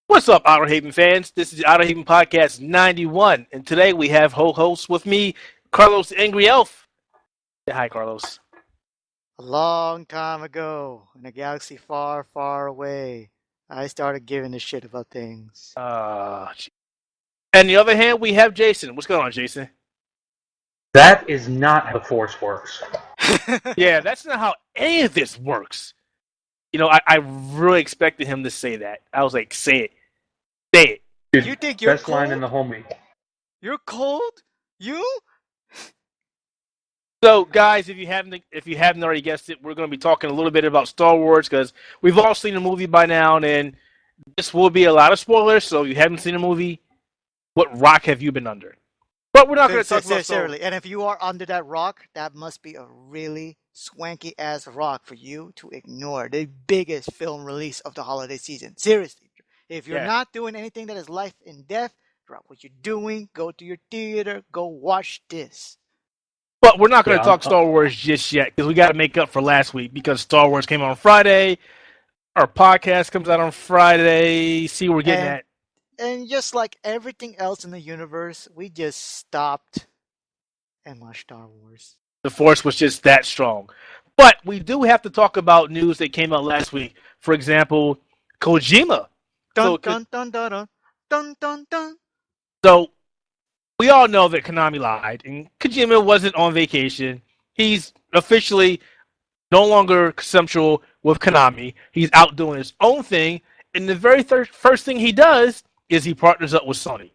What's up, Outerhaven fans? This is the Outerhaven Podcast 91, and today we have hosts with me, Carlos the Angry Elf. Say hi, Carlos. A long time ago, in a galaxy far, far away, I started giving a shit about things. And the other hand, we have Jason. What's going on, Jason? That is not how the Force works. Yeah, that's not how any of this works. You know, I really expected him to say that. I was like, say it. Say it. Dude, You think you're best cold? line in the whole movie. You're cold? You? So, guys, if you haven't already guessed it, we're going to be talking a little bit about Star Wars because we've all seen the movie by now, and this will be a lot of spoilers. So, if you haven't seen the movie, what rock have you been under? But we're not going to talk about Star Wars. And if you are under that rock, that must be a really swanky ass rock for you to ignore. The biggest film release of the holiday season. Seriously. If you're not doing anything that is life and death, drop what you're doing, go to your theater, go watch this. But we're not going to talk Star Wars just yet because we got to make up for last week because Star Wars came out on Friday. Our podcast comes out on Friday. See where we're getting at. And just like everything else in the universe, we just stopped and watched Star Wars. The Force was just that strong. But we do have to talk about news that came out last week. For example, Kojima. Dun, dun, dun, dun, dun, dun, dun, dun. So we all know that Konami lied, and Kojima wasn't on vacation. He's officially no longer consensual with Konami. He's out doing his own thing, and the very first thing he does is he partners up with Sony.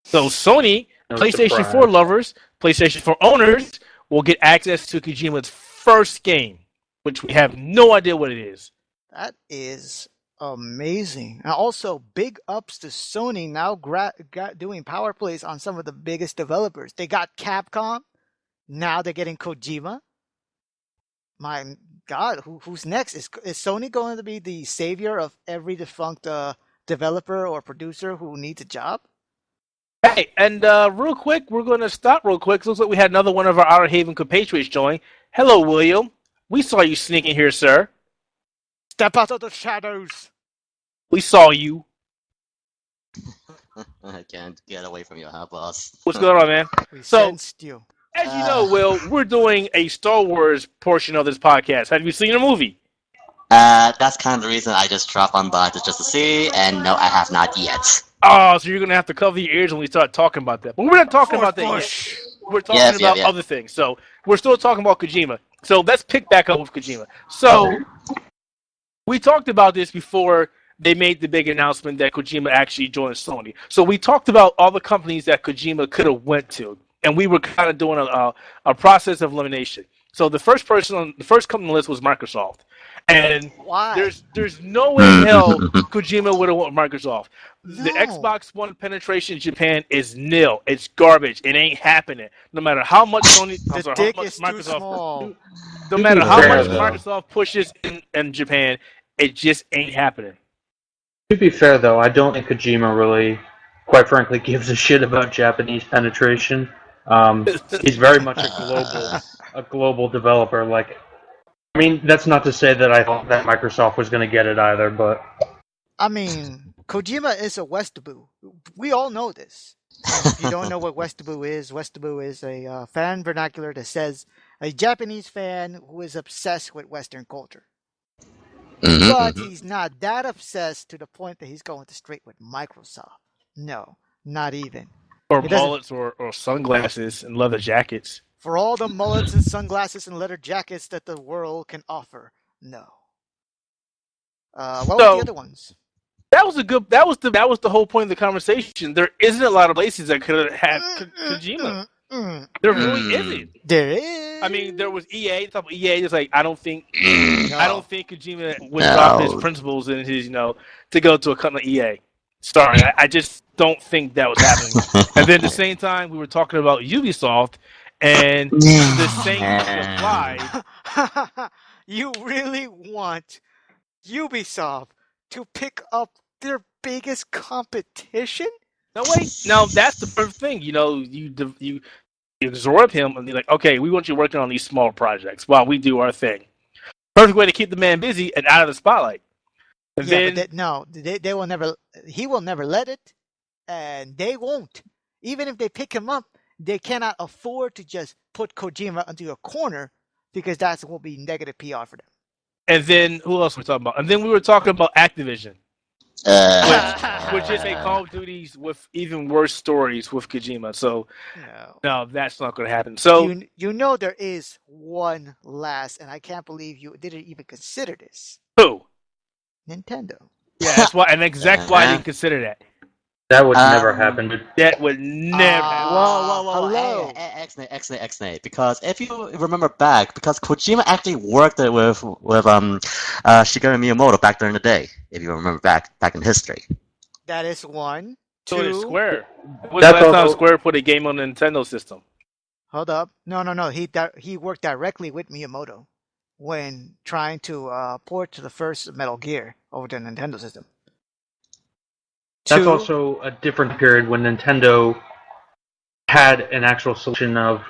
So Sony, PlayStation 4 lovers, PlayStation 4 owners will get access to Kojima's first game, which we have no idea what it is. That is amazing. And also, big ups to Sony now doing power plays on some of the biggest developers. They got Capcom. Now they're getting Kojima. My God, who's next? Is Sony going to be the savior of every defunct developer or producer who needs a job? Hey, and real quick, we're going to stop real quick. Looks like we had another one of our Outerhaven compatriots join. Hello, William. We saw you sneaking here, sir. Step out of the shadows. We saw you. I can't get away from you, huh, boss? What's going on, man? We sensed you. As you know, Will, we're doing a Star Wars portion of this podcast. Have you seen the movie? That's kind of the reason I just dropped on by just to see, and no, I have not yet. Oh, so you're going to have to cover your ears when we start talking about that. But we're not talking about that yet. We're talking about other things. So we're still talking about Kojima. So let's pick back up with Kojima. So we talked about this before they made the big announcement that Kojima actually joined Sony. So we talked about all the companies that Kojima could have went to, and we were kind of doing a process of elimination. So the first company on the list was Microsoft. And why? There's no way in hell Kojima would have went with Microsoft. No. The Xbox One penetration in Japan is nil. It's garbage. It ain't happening. No matter how much Microsoft, no matter how much Microsoft pushes in Japan, it just ain't happening. To be fair, though, I don't think Kojima really, quite frankly, gives a shit about Japanese penetration. He's very much a global developer. Like, I mean, that's not to say that I thought that Microsoft was going to get it either, but I mean, Kojima is a Westaboo. We all know this. And if you don't know what Westaboo is a fan vernacular that says a Japanese fan who is obsessed with Western culture. But he's not that obsessed to the point that he's going straight with Microsoft. No, not even. Or mullets or sunglasses and leather jackets. For all the mullets and sunglasses and leather jackets that the world can offer, no. What were the other ones? That was the whole point of the conversation. There isn't a lot of places that could have had Kojima. There really isn't. There is. I mean, there was EA. Top of EA is like I don't think Kojima would drop his principles and his to go to a company like EA. Sorry, I just don't think that was happening. And then at the same time, we were talking about Ubisoft, and the same applied. You really want Ubisoft to pick up their biggest competition? No, wait. Now, that's the first thing. You absorb him, and you're like, okay, we want you working on these small projects while we do our thing. Perfect way to keep the man busy and out of the spotlight. Yeah, but they will never. He will never let it, and they won't. Even if they pick him up, they cannot afford to just put Kojima into a corner because that will be negative PR for them. And then who else were we talking about? And then we were talking about Activision, which is a Call of Duties with even worse stories with Kojima. So no, that's not going to happen. So you know there is one last, and I can't believe you didn't even consider this. Who? Nintendo. Yeah, that's why, and exactly why I didn't consider that. That would never happen. That would never. Whoa! Hello. X-Nay. Because if you remember back, because Kojima actually worked with Shigeru Miyamoto back during the day. If you remember back in history. That is one. So Two. is Square. When was the last time Square put a game on the Nintendo system? Hold up. No. He worked directly with Miyamoto when trying to port to the first Metal Gear over the Nintendo system. That's also a different period when Nintendo had an actual solution of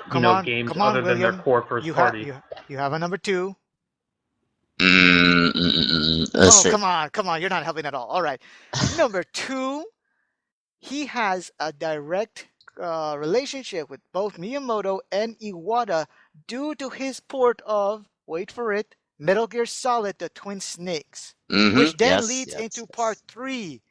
games other than their core first party. You have a number two. Let's see. Come on, you're not helping at all. All right. Number two, he has a direct relationship with both Miyamoto and Iwata due to his port of, wait for it, Metal Gear Solid: The Twin Snakes, which then leads into part 3.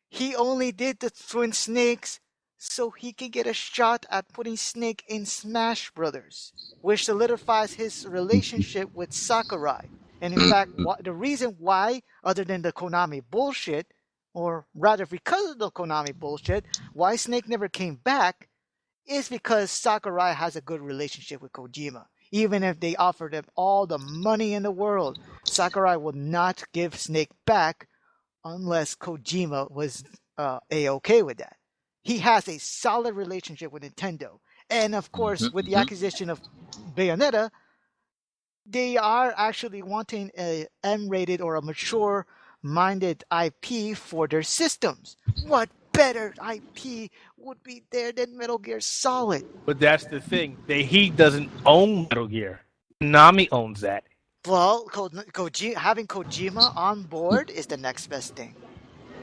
He only did the Twin Snakes so he can get a shot at putting Snake in Smash Brothers, which solidifies his relationship with Sakurai. And in fact, the reason why, other than the Konami bullshit, or rather because of the Konami bullshit, why Snake never came back is because Sakurai has a good relationship with Kojima. Even if they offered him all the money in the world, Sakurai would not give Snake back unless Kojima was A-okay with that. He has a solid relationship with Nintendo. And of course, with the acquisition of Bayonetta, they are actually wanting a M-rated or a mature-minded IP for their systems. What better IP would be there than Metal Gear Solid? But that's the thing. He doesn't own Metal Gear. Konami owns that. Well, having Kojima on board is the next best thing.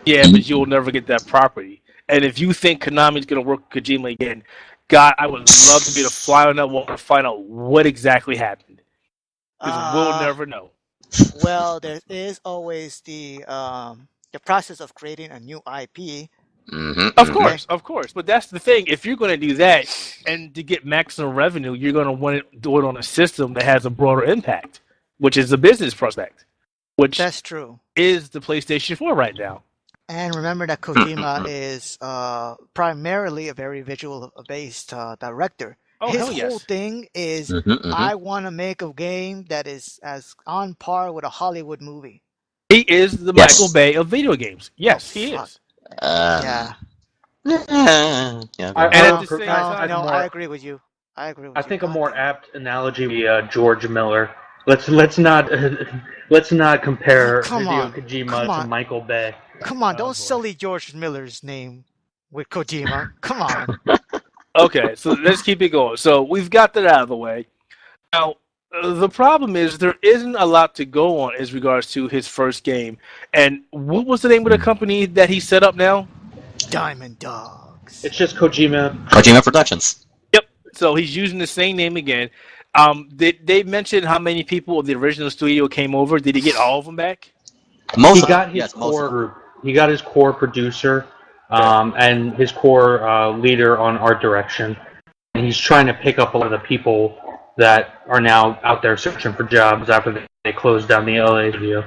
Yeah, but you'll never get that property. And if you think Konami's going to work with Kojima again, God, I would love to be the fly on that wall to find out what exactly happened. Because we'll never know. Well, there is always the process of creating a new IP. Of course. But that's the thing. If you're going to do that, and to get maximum revenue, you're going to want to do it on a system that has a broader impact, which is the business prospect. Which that's true. Is the PlayStation 4 right now. And remember that Kojima is primarily a very visual-based director. His whole thing is, I want to make a game that is as on par with a Hollywood movie. He is the Michael Bay of video games. Yes, he is. Yeah. And at the same time, I agree with you. I think a more apt analogy would be George Miller. Let's not compare Hideo Kojima to Michael Bay. Come on, don't sully George Miller's name with Kojima. Come on. Okay, so let's keep it going. So we've got that out of the way. Now, the problem is there isn't a lot to go on as regards to his first game. And what was the name of the company that he set up now? Diamond Dogs. It's just Kojima. Kojima Productions. Yep. So he's using the same name again. Did they mention how many people of the original studio came over? Did he get all of them back? He got his core group. He got his core producer and his core leader on art direction. And he's trying to pick up a lot of the people that are now out there searching for jobs after they closed down the LA studio.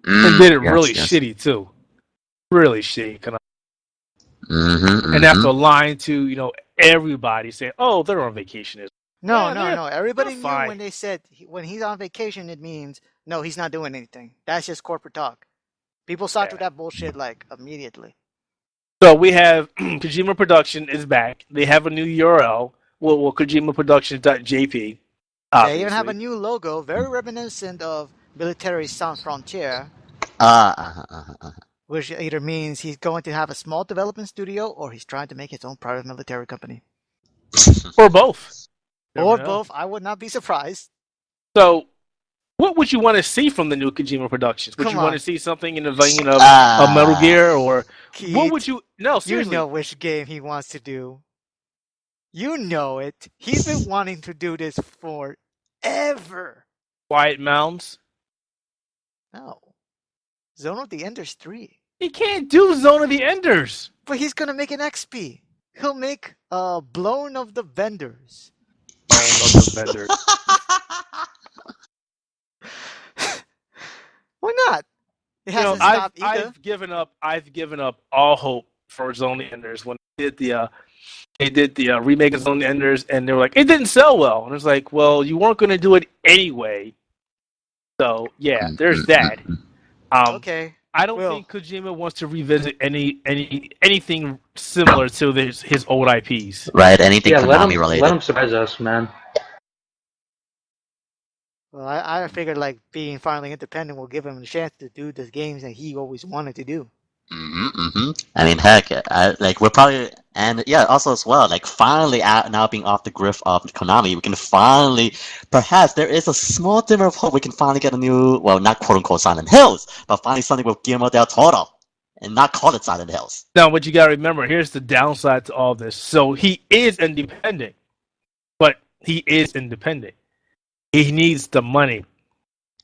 And did it really shitty, too. Really shitty. And after lying to, everybody saying, oh, they're on vacation. No. Everybody knew when they said when he's on vacation, it means, no, he's not doing anything. That's just corporate talk. People saw through that bullshit, immediately. So we have Kojima Production is back. They have a new URL. Well, KojimaProductions.jp. They even have a new logo, very reminiscent of Military Sans Frontier. Which either means he's going to have a small development studio or he's trying to make his own private military company. Or both. Or both. I would not be surprised. So, what would you want to see from the new Kojima Productions? Would Come you want on. to see something in the vein of Metal Gear, or Keith, what would you? No, you seriously. know which game he wants to do. You know it. He's been wanting to do this forever. Quiet Mounds. No. Zone of the Enders 3. He can't do Zone of the Enders. But he's gonna make an XP. He'll make Blown of the Vendors. Blown of the Vendors. Why not? It hasn't stopped either. I've given up all hope for Zone of the Enders when they did the remake of Zone of the Enders, and they were like, it didn't sell well, and it's like, well, you weren't going to do it anyway. So yeah, there's that. Okay. I don't think Kojima wants to revisit anything similar to his old IPs. Right, anything Konami related. Let him surprise us, man. Well, I figured like being finally independent will give him a chance to do the games that he always wanted to do. I mean, heck, we're probably, and yeah, also as well, like finally now being off the grip of Konami, we can finally, perhaps there is a small glimmer of hope we can finally get a new, well, not quote unquote Silent Hills, but finally something with Guillermo del Toro, and not call it Silent Hills. Now, what you gotta remember, here's the downside to all this. So he is independent, but he is independent. He needs the money.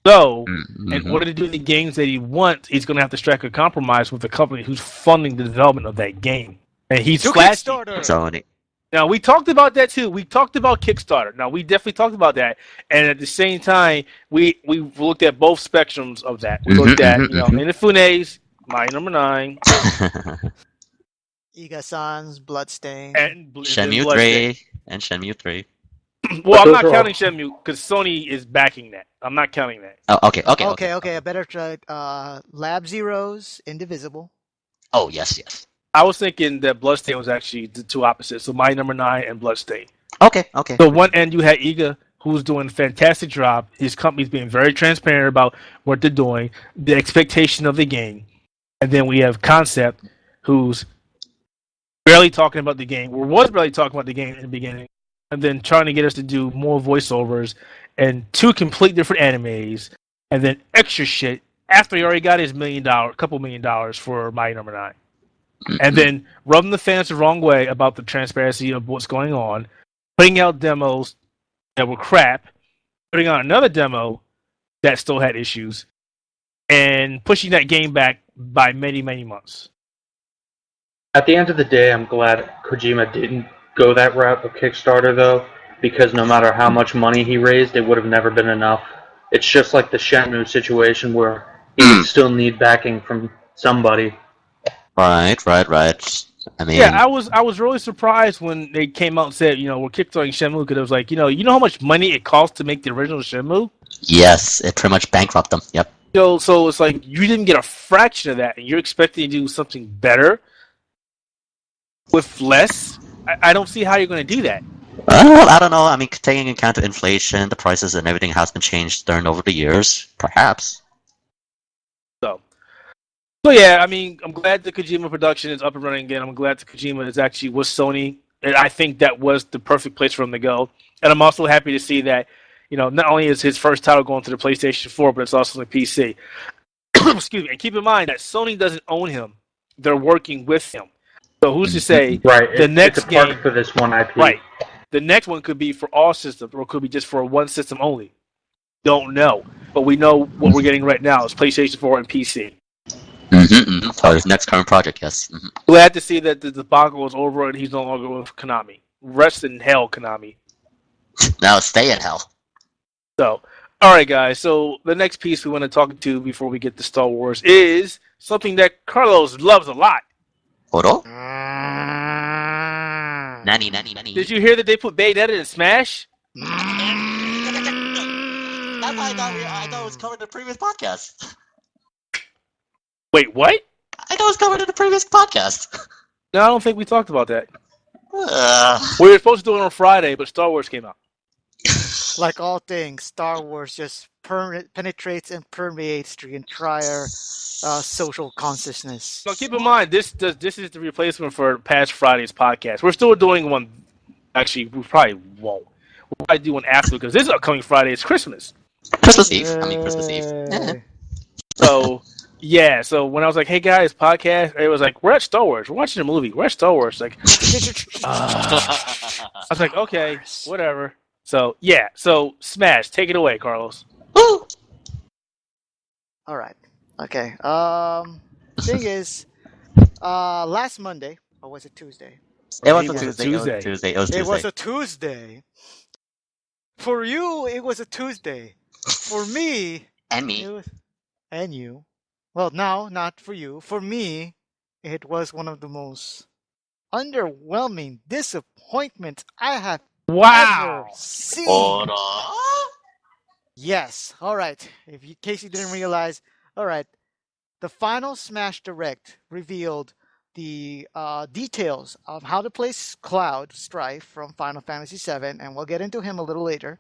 So, in order to do the games that he wants, he's going to have to strike a compromise with the company who's funding the development of that game. And he's flashy. Kickstarter. Now, we talked about that too. We talked about Kickstarter. Now, we definitely talked about that. And at the same time, we looked at both spectrums of that. We looked at, Inafune's, My Number 9. Iga-san's Bloodstain. And Shenmue 3. And Shenmue 3. Well, I'm not counting Shenmue because Sony is backing that. I'm not counting that. Oh, okay. A better try. Lab Zero's Indivisible. Oh, yes. I was thinking that Bloodstain was actually the two opposites. So My Number 9 and Bloodstain. Okay. So one end you had Iga, who's doing a fantastic job. His company's being very transparent about what they're doing, the expectation of the game. And then we have Concept, who's barely talking about the game, or was barely talking about the game in the beginning. And then trying to get us to do more voiceovers and two complete different animes, and then extra shit after he already got his couple $1 million for My Number 9. And then rubbing the fans the wrong way about the transparency of what's going on, putting out demos that were crap, putting out another demo that still had issues, and pushing that game back by many, many months. At the end of the day, I'm glad Kojima didn't go that route of Kickstarter, though, because no matter how much money he raised, it would have never been enough. It's just like the Shenmue situation where he would still need backing from somebody. Right. I mean, yeah, I was really surprised when they came out and said, we're kickstarting Shenmue, because it was like, you know how much money it cost to make the original Shenmue? Yes, it pretty much bankrupted them. Yep. So it's like you didn't get a fraction of that, and you're expecting to do something better with less. I don't see how you're going to do that. Well, I don't know. I mean, taking into account inflation, the prices and everything has been changed during over the years, perhaps. So yeah, I mean, I'm glad the Kojima production is up and running again. I'm glad the Kojima is actually with Sony, and I think that was the perfect place for him to go. And I'm also happy to see that, not only is his first title going to the PlayStation 4, but it's also on the PC. Excuse me. And keep in mind that Sony doesn't own him; they're working with him. So who's to say it's a part for this one IP. Right. The next one could be for all systems, or it could be just for one system only. Don't know. But we know what we're getting right now is PlayStation 4 and PC. So his next current project, yes. Glad to see that the debacle is over and he's no longer with Konami. Rest in hell, Konami. Now stay in hell. So, alright guys, so the next piece we want to talk to before we get to Star Wars is something that Carlos loves a lot. Oro? Nani. Did you hear that they put Bayonetta in Smash? That's why I thought it was covered in the previous podcast. Wait, what? I thought it was covered in the previous podcast. No, I don't think we talked about that. We were supposed to do it on Friday, but Star Wars came out. Like all things, Star Wars just penetrates and permeates the entire social consciousness. Now, keep in mind, this is the replacement for past Friday's podcast. We're still doing one. Actually, we probably won't. We'll probably do one after, because this upcoming Friday is Christmas. Christmas Eve. I mean, Christmas Eve. Yeah. So, yeah. So when I was like, "Hey guys, podcast," it was like, "We're at Star Wars. We're watching a movie. We're at Star Wars." Like, I was like, "Okay, whatever." So yeah. So Smash, take it away, Carlos. Woo! All right. Okay. Thing is, last Monday, or was it Tuesday? It was a It was a Tuesday. It was Tuesday. a Tuesday. It was It Tuesday. was a Tuesday. For you, it was a Tuesday. For me, And me. it was, and you. Well, now, not for you. For me, it was one of the most underwhelming disappointments I have Wow. ever seen. Hold on. Yes. All right. In case you didn't realize, all right. The final Smash Direct revealed the details of how to play Cloud Strife from Final Fantasy VII, and we'll get into him a little later,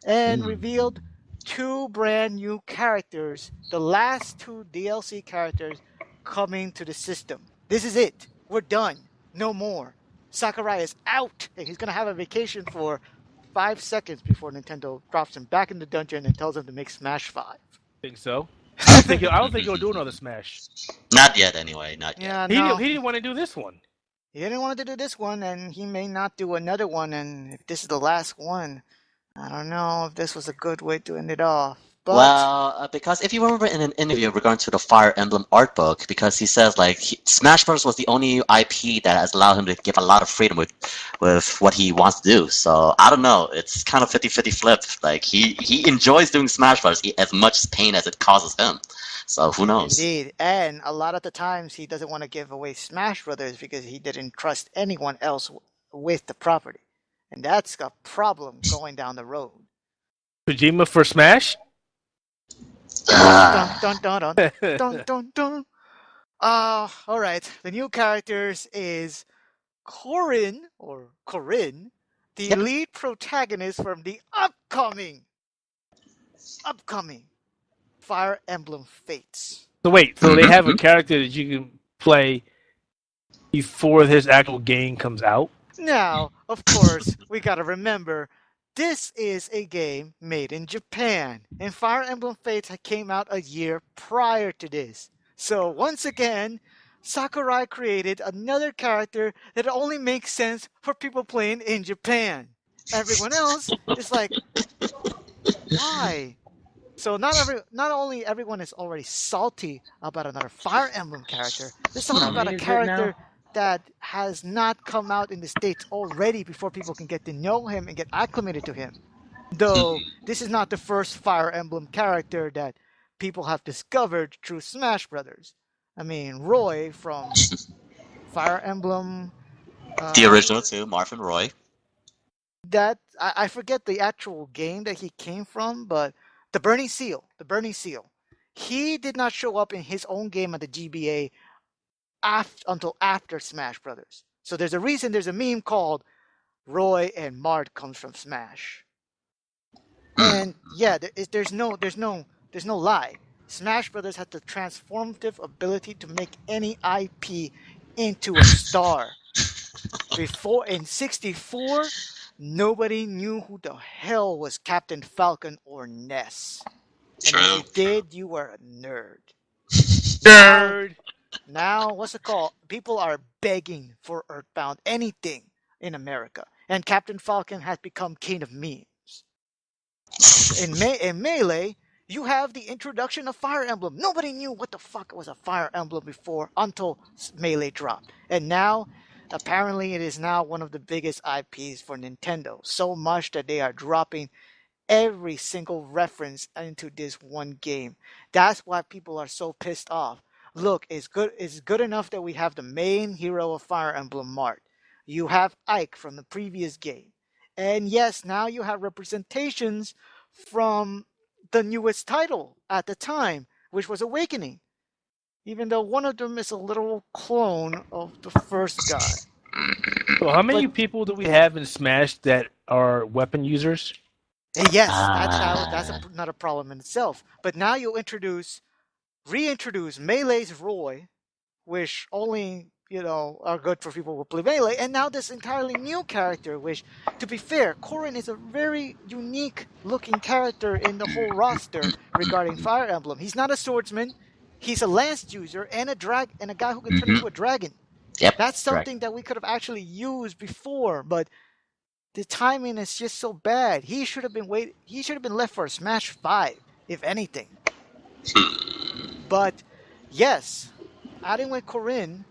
and revealed 2 brand new characters, the last 2 DLC characters coming to the system. This is it. We're done. No more. Sakurai is out, and he's going to have a vacation for 5 seconds before Nintendo drops him back in the dungeon and tells him to make Smash 5. Think so? I don't think he'll do another Smash. Not yet, anyway. Not yet. Yeah, He no. didn't want to do this one. He didn't want to do this one, and he may not do another one. And if this is the last one, I don't know if this was a good way to end it off. But Well, because if you remember in an interview regarding to the Fire Emblem art book, because he says like Smash Bros was the only IP that has allowed him to give a lot of freedom with what he wants to do. So I don't know. It's kind of 50-50 flip. Like he enjoys doing Smash Bros as much pain as it causes him. So who knows? indeed, and a lot of the times he doesn't want to give away Smash Brothers because he didn't trust anyone else with the property, and that's a problem going down the road. Kojima for Smash? Dun dun dun dun dun dun dun. All right. The new characters is Corinne, the Yep. lead protagonist from the upcoming Fire Emblem Fates. So wait, so they have a character that you can play before this actual game comes out? Now, of course, we gotta remember, this is a game made in Japan, and Fire Emblem Fates came out a year prior to this. So once again, Sakurai created another character that only makes sense for people playing in Japan. Everyone else is like, why? So not only everyone is already salty about another Fire Emblem character, they're salty about a character that has not come out in the States already before people can get to know him and get acclimated to him. Though this is not the first Fire Emblem character that people have discovered through Smash Brothers. I mean, Roy from Fire Emblem. The original too, Marvin Roy. That I forget the actual game that he came from, but the Burning Seal. He did not show up in his own game at the GBA until after Smash Brothers. So there's a reason there's a meme called Roy and Mart comes from Smash. And yeah, there's no lie. Smash Brothers had the transformative ability to make any IP into a star. Before in 64, nobody knew who the hell was Captain Falcon or Ness. True. And if you did, you were a nerd. Nerd! Now, what's it called? People are begging for Earthbound, anything in America. And Captain Falcon has become king of memes. In Melee, you have the introduction of Fire Emblem. Nobody knew what the fuck was a Fire Emblem before until Melee dropped. And now, apparently, it is now one of the biggest IPs for Nintendo. So much that they are dropping every single reference into this one game. That's why people are so pissed off. Look, it's good enough that we have the main hero of Fire Emblem, Mart. You have Ike from the previous game. And yes, now you have representations from the newest title at the time, which was Awakening. Even though one of them is a literal clone of the first guy. So how many people do we have in Smash that are weapon users? And yes, that's not a problem in itself. But now you reintroduce Melee's Roy, which only are good for people who play Melee. And now this entirely new character, which, to be fair, Corrin is a very unique looking character in the whole roster regarding Fire Emblem. He's not a swordsman. He's a lance user and a guy who can turn into a dragon. Yep. That's something that we could have actually used before, but the timing is just so bad. He should have been left for a Smash 5, if anything. But yes, adding with Corrin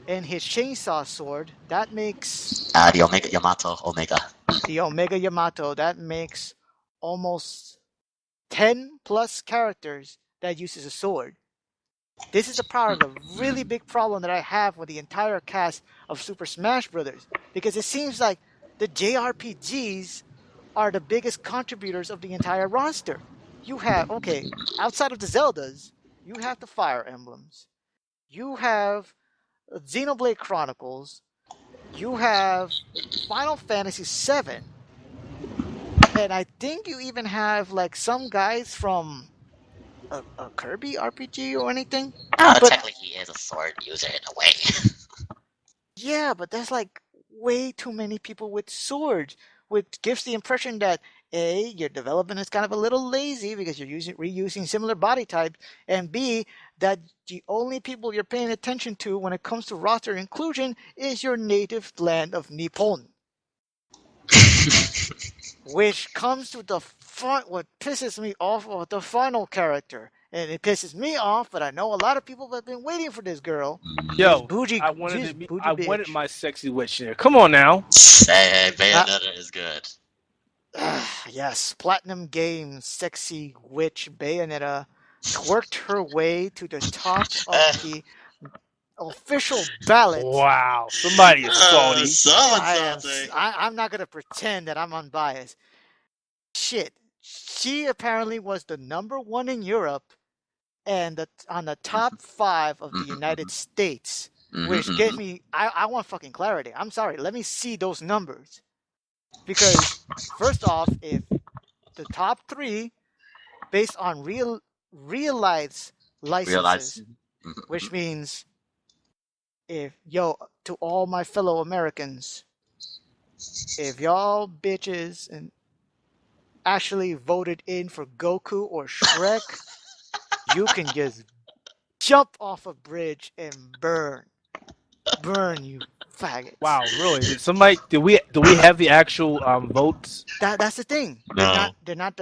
and his chainsaw sword, that makes the Omega Omega. The Omega Yamato, that makes almost 10 plus characters that uses a sword. This is a really big problem that I have with the entire cast of Super Smash Bros. Because it seems like the JRPGs are the biggest contributors of the entire roster. You have, outside of the Zeldas, you have the Fire Emblems. You have Xenoblade Chronicles. You have Final Fantasy VII. And I think you even have some guys from a Kirby RPG or anything. Technically he is a sword user in a way. Yeah, but there's way too many people with swords, which gives the impression that A, your development is kind of a little lazy because you're reusing similar body types, and B, that the only people you're paying attention to when it comes to roster inclusion is your native land of Nippon. Which comes to what pisses me off of the final character. And it pisses me off, but I know a lot of people have been waiting for this girl. Yo, I wanted my sexy witch in there. Come on now. Hey, Bayonetta is good. Yes, Platinum Games sexy witch Bayonetta worked her way to the top of the official ballot. Wow, somebody is salty. I'm not going to pretend that I'm unbiased. Shit. She apparently was the number 1 in Europe and on the top 5 of the United States, which gave me... I want fucking clarity. I'm sorry. Let me see those numbers. Because, first off, if the top 3, based on realized licenses, which means... to all my fellow Americans, if y'all bitches and actually voted in for Goku or Shrek, you can just jump off a bridge and burn, you faggots. Wow, really? Do we have the actual votes? That's the thing. No. They're not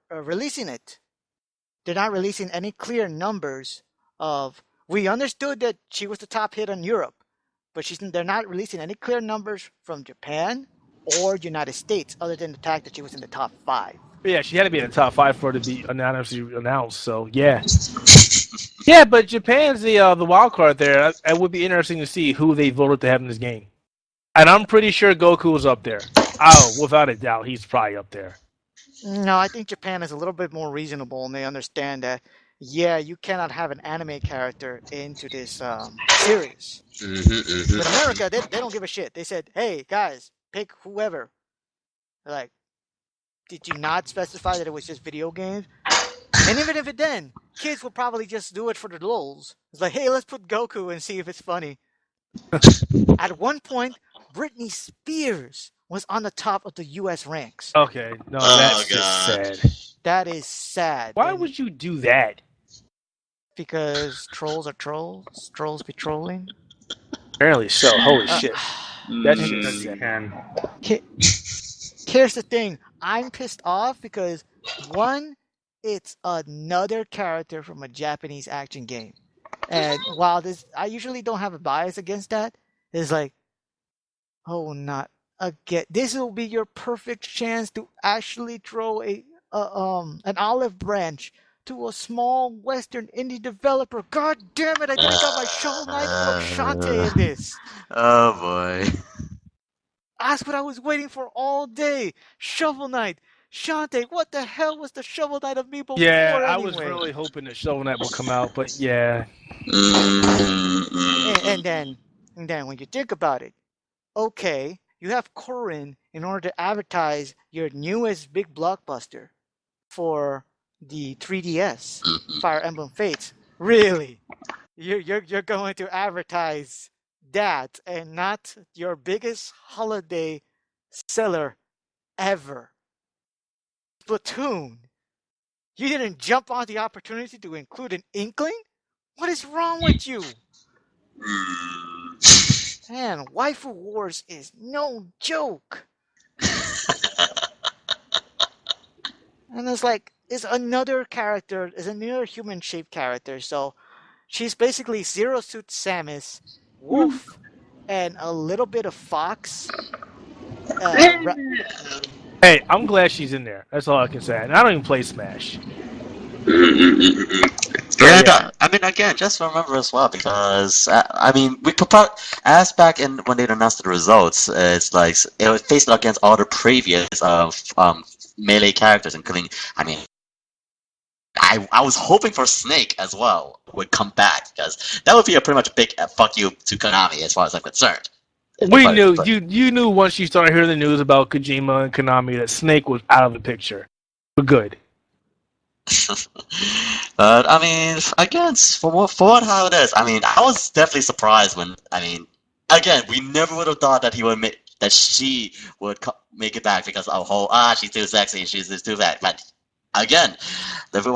releasing it. They're not releasing any clear numbers of. We understood that she was the top hit in Europe, but they're not releasing any clear numbers from Japan or United States, other than the fact that she was in the top 5. But yeah, she had to be in the top 5 for it to be announced. So yeah, yeah. But Japan's the wild card there. It would be interesting to see who they voted to have in this game, and I'm pretty sure Goku is up there. Oh, without a doubt, he's probably up there. No, I think Japan is a little bit more reasonable, and they understand that. Yeah, you cannot have an anime character into this series. But America, they don't give a shit. They said, hey, guys, pick whoever. They're like, did you not specify that it was just video games? And even if it did, kids will probably just do it for the lulz. It's like, hey, let's put Goku and see if it's funny. At one point, Britney Spears was on the top of the U.S. ranks. Okay, no, that's just sad. That is sad. Why would you do that? Because trolls are trolls. Trolls be trolling. Apparently so. Holy shit. That shit is can. Here's the thing. I'm pissed off because, one, it's another character from a Japanese action game. And while I usually don't have a bias against that, it's like, oh, not again. This will be your perfect chance to actually throw an olive branch to a small Western indie developer. God damn it! I didn't got my Shovel Knight of Shantae in this. Oh boy. That's what I was waiting for all day. Shovel Knight, Shantae. What the hell was the Shovel Knight of me before? Yeah, anyway? I was really hoping that Shovel Knight would come out, but yeah. And then when you think about it, okay, you have Corrin in order to advertise your newest big blockbuster for the 3DS, Fire Emblem Fates. Really? You're going to advertise that and not your biggest holiday seller ever? Splatoon. You didn't jump on the opportunity to include an inkling? What is wrong with you? Man, Waifu Wars is no joke. And it's another character, is another human-shaped character. So she's basically Zero Suit Samus, Wolf, and a little bit of Fox. Hey, I'm glad she's in there. That's all I can say. And I don't even play Smash. Yeah, I mean, again, just remember as well, because I mean, we could probably, as back in when they announced the results, it's like it was faced against all the previous melee characters, including, I mean, I was hoping for Snake as well would come back, because that would be a pretty much big fuck you to Konami as far as I'm concerned. You knew once you started hearing the news about Kojima and Konami that Snake was out of the picture. But good. But I mean, again, for how it is, I mean, I was definitely surprised when, I mean, again, we never would have thought that she would make it back because of whole she's too sexy, she's too fat. But again,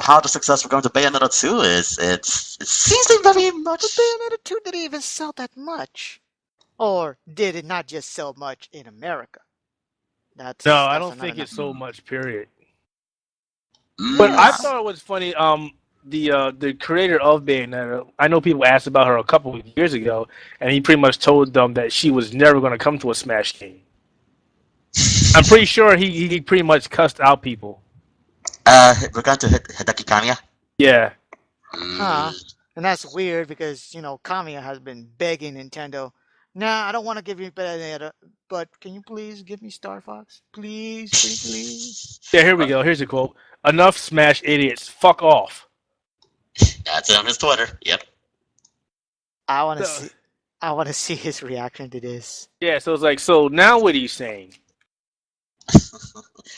how the success we're going to Bayonetta 2 is, it seems to be very much. But Bayonetta 2 didn't even sell that much, or did it not just sell much in America? That's I don't think it sold much. Period. But I thought it was funny. The creator of Bayonetta, I know people asked about her a couple of years ago, and he pretty much told them that she was never going to come to a Smash game. I'm pretty sure he pretty much cussed out people. We're going to Hideki Kamiya? Yeah. And that's weird because, Kamiya has been begging Nintendo, nah, I don't want to give you Bayonetta, but can you please give me Star Fox? Please, please, please. Yeah, here we go. Here's a quote. Enough Smash idiots. Fuck off. That's on his Twitter. Yep. I want to see his reaction to this. Yeah, so it's like, so now what are you saying?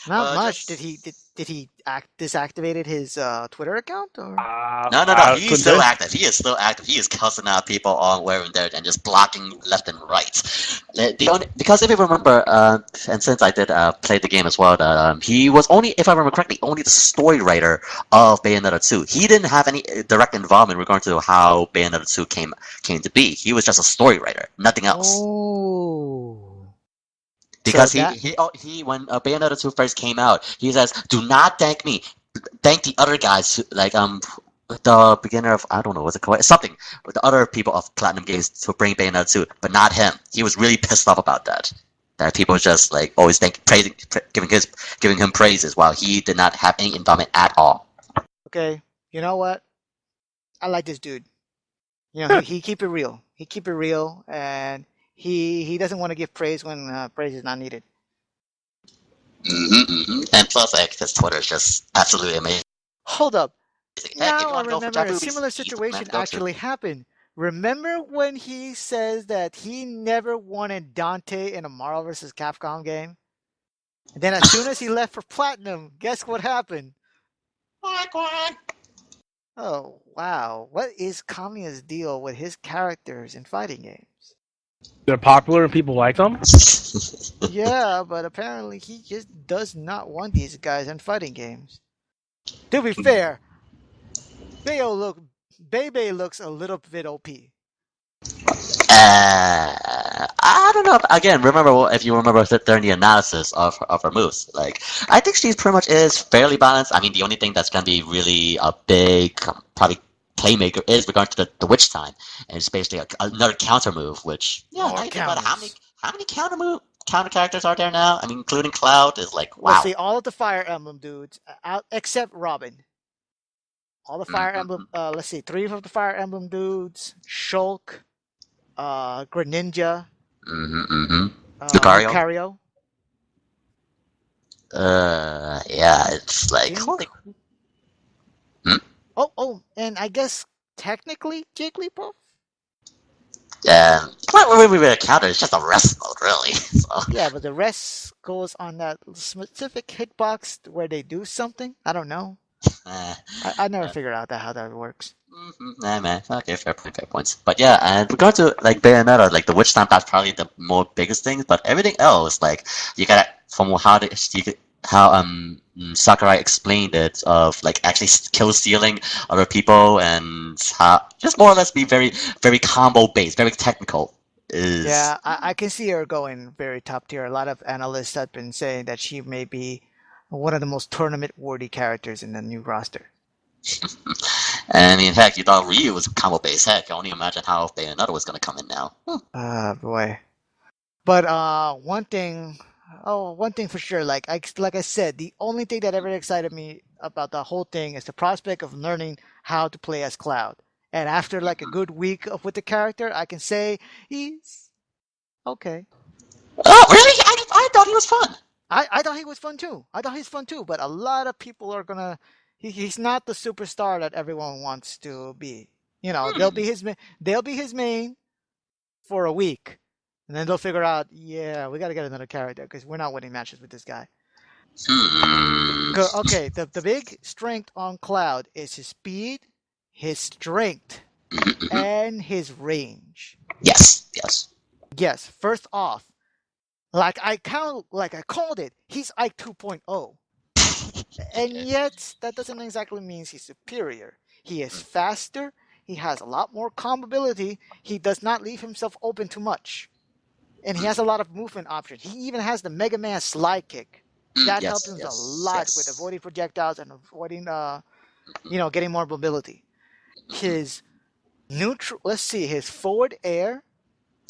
Not much. Did he deactivated his Twitter account? Or? No. He's still active. He is still active. He is cussing out people on wearing dirt and just blocking left and right. Because if you remember, and since I did play the game as well, he was only, if I remember correctly, only the story writer of Bayonetta 2. He didn't have any direct involvement regarding to how Bayonetta 2 came to be. He was just a story writer, nothing else. Oh. Because he when Bayonetta 2 first came out, he says, "Do not thank me, thank the other guys, like the beginner of, I don't know, what's it called, something, with the other people of Platinum Games to bring Bayonetta 2, but not him." He was really pissed off about that. That people just like always giving him praises while he did not have any involvement at all. Okay, you know what? I like this dude. He keep it real. He keep it real, and he doesn't want to give praise when praise is not needed. And plus, his Twitter is just absolutely amazing. Hold up. Now I remember a similar situation actually happened. Remember when he says that he never wanted Dante in a Marvel vs. Capcom game? And then as soon as he left for Platinum, guess what happened? Oh, wow. What is Kamiya's deal with his characters in fighting games? They're popular and people like them? Yeah, but apparently he just does not want these guys in fighting games. To be fair, Bebe looks a little bit OP. I don't know. Again, if you remember during the analysis of her moves, like, I think she pretty much is fairly balanced. I mean, the only thing that's going to be really a big, probably, playmaker is regarding to the Witch Time, and it's basically another counter move. Which, I think about how many counter characters are there now? I mean, including Cloud is like, wow. Let's see, all of the Fire Emblem dudes, except Robin. All the Fire Emblem. Let's see, 3 of the Fire Emblem dudes: Shulk, Greninja, Lucario. Yeah, it's like holy. Oh, and I guess technically Jigglypuff? When we counter, it's just a rest mode, really. So. Yeah, but the rest goes on that specific hitbox where they do something. I don't know. I never figured out how that works. Nah, man. Okay, fair point, fair points. But yeah, and regard to like Bayonetta, like the witch stamp, that's probably the more biggest thing. But everything else, like you gotta from how Sakurai explained it of like actually kill stealing other people and how just more or less be very very combo based, very technical. Yeah, I can see her going very top tier. A lot of analysts have been saying that she may be one of the most tournament-worthy characters in the new roster. I mean, heck, you thought Ryu was combo based. Heck, I can only imagine how Bayonetta was gonna come in now. Boy. But one thing for sure, like I said, the only thing that ever excited me about the whole thing is the prospect of learning how to play as Cloud. And after like a good week with the character, I can say he's okay. Oh, really? I thought he was fun. I thought he was fun too. But a lot of people are gonna. He's not the superstar that everyone wants to be. You know, they'll be his main for a week, and then they'll figure out, yeah, we got to get another character because we're not winning matches with this guy. Okay, the big strength on Cloud is his speed, his strength, and his range. Yes. Yes. First off, like I called it, he's Ike 2.0. And yet, that doesn't exactly mean he's superior. He is faster. He has a lot more combability. He does not leave himself open too much. And he has a lot of movement options. He even has the Mega Man slide kick. That helps him a lot with avoiding projectiles and avoiding, getting more mobility. His his forward air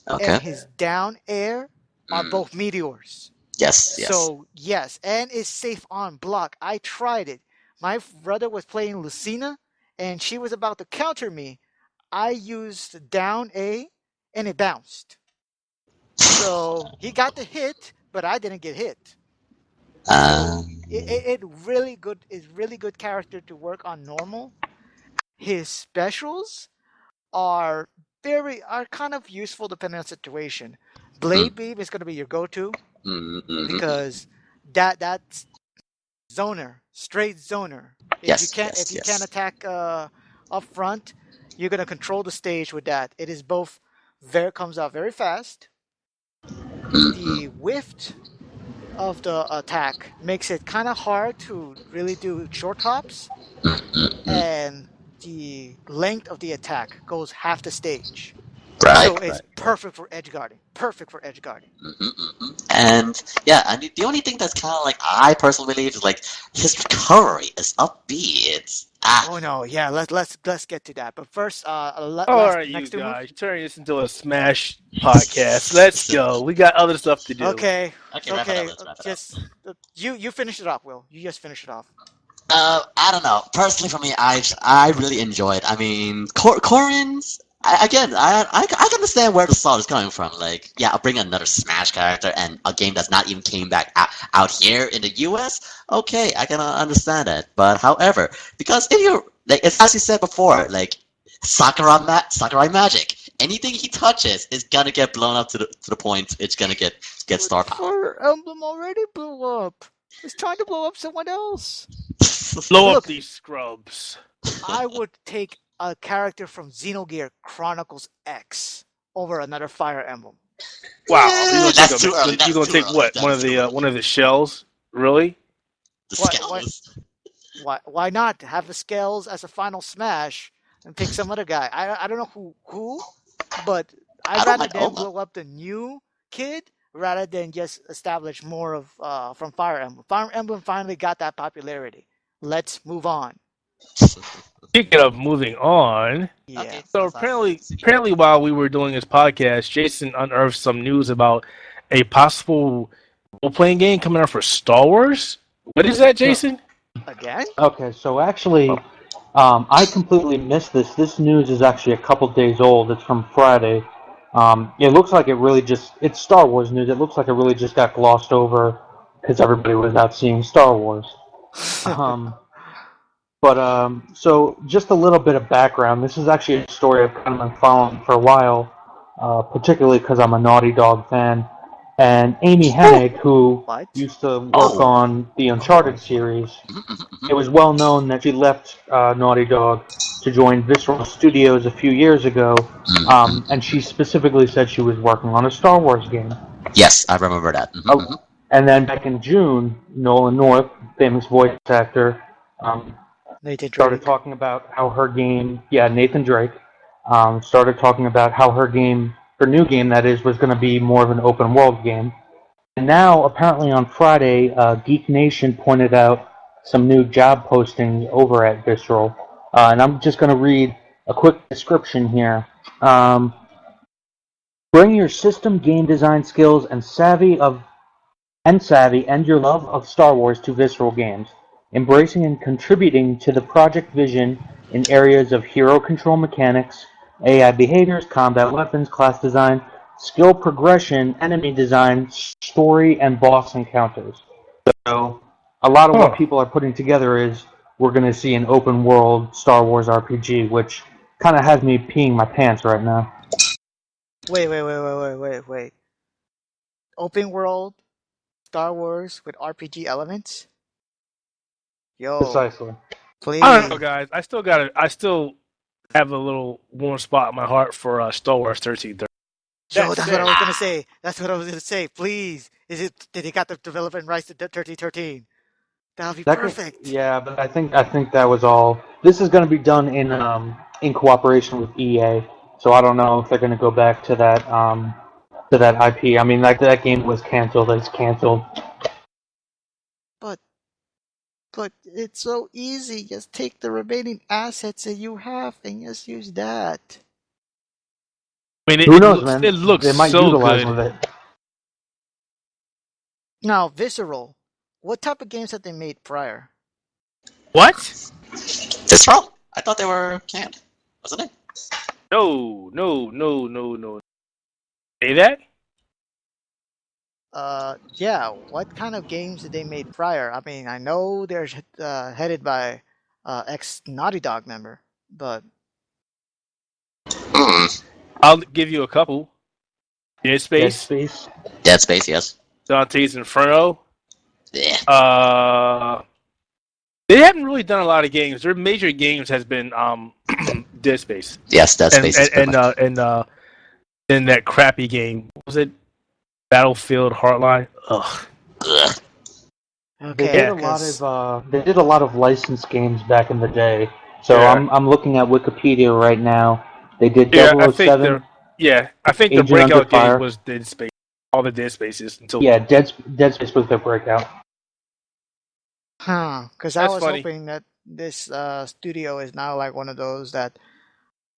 and his down air are both meteors. Yes. So, yes, and it's safe on block. I tried it. My brother was playing Lucina, and she was about to counter me. I used down A, and it bounced. So, he got the hit, but I didn't get hit. It really good is really good character to work on normal. His specials are kind of useful depending on the situation. Blade Beam is going to be your go-to. Because that's zoner, straight zoner. If you can't attack up front, you're gonna control the stage with that. It is both comes out very fast. The whiff of the attack makes it kind of hard to really do short hops, and the length of the attack goes half the stage. So it's perfect for edge guarding. And yeah, and the only thing that's kind of like I personally believe is like his recovery is upbeat. Oh no, yeah, let's get to that. But first, all right, you guys, turn this into a Smash podcast. Let's go. We got other stuff to do. Okay. Just you finish it off, Will. You just finish it off. I don't know. Personally, for me, I really enjoyed. I mean, Corrin's. I can understand where the thought is coming from. Like, yeah, I'll bring another Smash character and a game that's not even came back out here in the US. Okay, I can understand that. But however, because if you're like, as you said before, like Sakurai magic, anything he touches is gonna get blown up to the point it's gonna get star power. Fire Emblem already blew up. It's trying to blow up someone else. Blow up these scrubs. I would take a character from Xenogear Chronicles X over another Fire Emblem. Wow, you're gonna take what? One of the shells? Really? The Scales. Why not have the Scales as a final smash and pick some other guy? I don't know who, but I'd rather them blow up the new kid rather than just establish more of from Fire Emblem. Fire Emblem finally got that popularity. Let's move on. Speaking of moving on, yeah. So apparently, while we were doing this podcast, Jason unearthed some news about a possible role-playing game coming out for Star Wars. What is that, Jason? Again? Okay, so actually, I completely missed this. This news is actually a couple days old. It's from Friday. It looks like it's Star Wars news. It looks like it really just got glossed over because everybody was out seeing Star Wars. So just a little bit of background. This is actually a story I've kind of been following for a while, particularly because I'm a Naughty Dog fan. And Amy Hennig, who What? used to work on the Uncharted series, it was well known that she left Naughty Dog to join Visceral Studios a few years ago, and she specifically said she was working on a Star Wars game. Yes, I remember that. And then back in June, Nolan North, famous voice actor, Nathan started Drake. talking about how her game, Nathan Drake, started talking about how her new game that is, was going to be more of an open world game. And now, apparently on Friday, Geek Nation pointed out some new job postings over at Visceral. And I'm just going to read a quick description here. Bring your system game design skills and savvy and your love of Star Wars to Visceral Games, embracing and contributing to the project vision in areas of hero control mechanics, AI behaviors, combat weapons, class design, skill progression, enemy design, story, and boss encounters. So, a lot of what people are putting together is we're going to see an open world Star Wars RPG, which kind of has me peeing my pants right now. Wait. Open world Star Wars with RPG elements? Yo. Precisely. Please. I don't know, guys. I still have a little warm spot in my heart for Star Wars 1330. Yo, that's what I was gonna say. Please. Did they got the development rights to 1313? That would be perfect. Yeah, but I think that was all. This is going to be done in cooperation with EA, so I don't know if they're going to go back to that IP. I mean, that game was canceled. It's canceled. But it's so easy. Just take the remaining assets that you have and just use that. I mean, Who knows, man? It looks they might so utilize good. with it. Now, Visceral. What type of games have they made prior? What? Visceral? I thought they were canned, wasn't it? No. Say that? Yeah. What kind of games did they made prior? I mean, I know they're headed by ex Naughty Dog member, but I'll give you a couple. Dead Space. Dead Space, yes. Dante's Inferno. Yeah. They haven't really done a lot of games. Their major games has been Dead Space. Yes, Dead Space. And then that crappy game. What was it? Battlefield Hardline. Ugh. okay. They did a lot of licensed games back in the day. So Yeah. I'm looking at Wikipedia right now. They did 007. I think the Agent breakout Under Fire. game was Dead Space. All the Dead Spaces until Dead Space was their breakout. Because I That's was funny. hoping that this studio is now like one of those that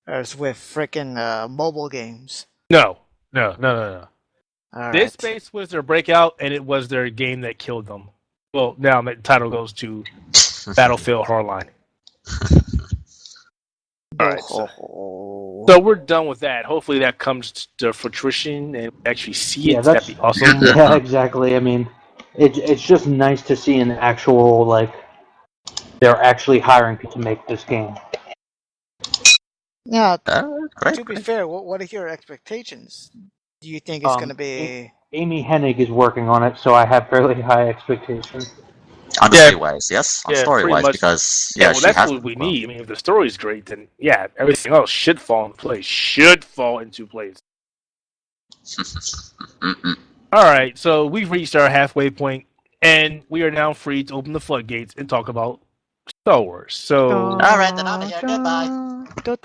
is with freaking mobile games. No. All Dead right. Space was their breakout, and it was their game that killed them. Well, now the title goes to Battlefield Hardline. All right, so we're done with that. Hopefully that comes to fruition and we actually see it. That'd be awesome. Yeah, exactly. I mean, it's just nice to see an actual, they're actually hiring people to make this game. Now, Great. to be fair, what are your expectations? Do you think it's going to be... Amy Hennig is working on it, so I have fairly high expectations. On story-wise, yes. On story-wise, much. because Well, that's has what we need. I mean, if the story's great, then everything else should fall into place. All right, so we've reached our halfway point, and we are now free to open the floodgates and talk about Star Wars. So, all right, then I'm here. Goodbye.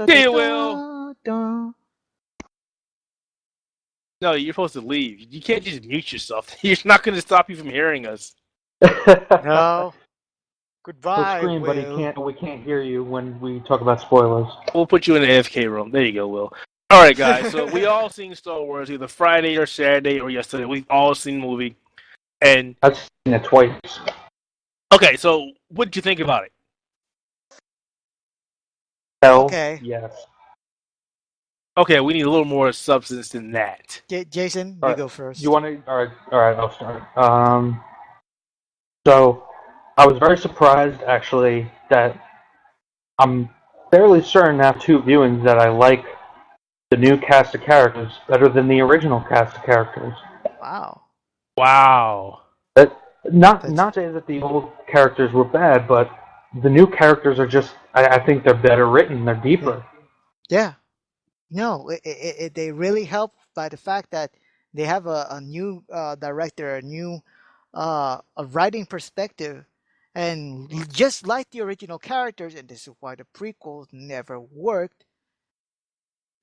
See you, Will. No, you're supposed to leave. You can't just mute yourself. It's not going to stop you from hearing us. No. Goodbye, Scream, Will. but we can't hear you when we talk about spoilers. We'll put you in the AFK room. There you go, Will. All right, guys. So we all seen Star Wars either Friday or Saturday or yesterday. We've all seen the movie. And I've seen it twice. okay, so what did you think about it? Hell, Okay. yes. Okay, we need a little more substance than that. Jason, All you right. go first. You want to? All right, I'll start. So I was very surprised, actually, that I'm fairly certain after two viewings that I like the new cast of characters better than the original cast of characters. Wow. Wow. Not say that the old characters were bad, but the new characters are just. I think they're better written. They're deeper. Yeah. No, they really help by the fact that they have a new director, a new a writing perspective, and just like the original characters, and this is why the prequels never worked.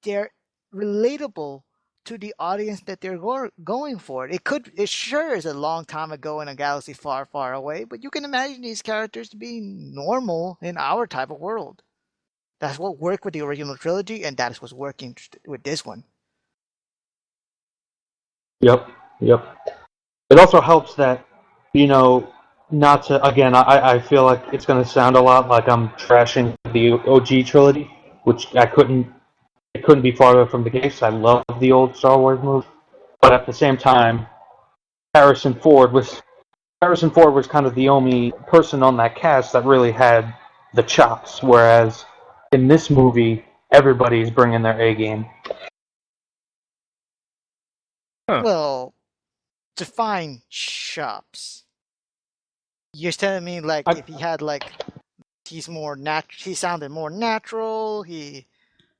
They're relatable to the audience that they're going for. It sure is a long time ago in a galaxy far, far away, but you can imagine these characters being normal in our type of world. That's what worked with the original trilogy, and that is what's working with this one. Yep. It also helps that, not to, again, I feel like it's going to sound a lot like I'm trashing the OG trilogy, which it couldn't be farther from the case. I love the old Star Wars movies, but at the same time, Harrison Ford was kind of the only person on that cast that really had the chops, whereas in this movie, everybody's bringing their A game. Huh. Well, define chops. You're telling me if he had he sounded more natural. He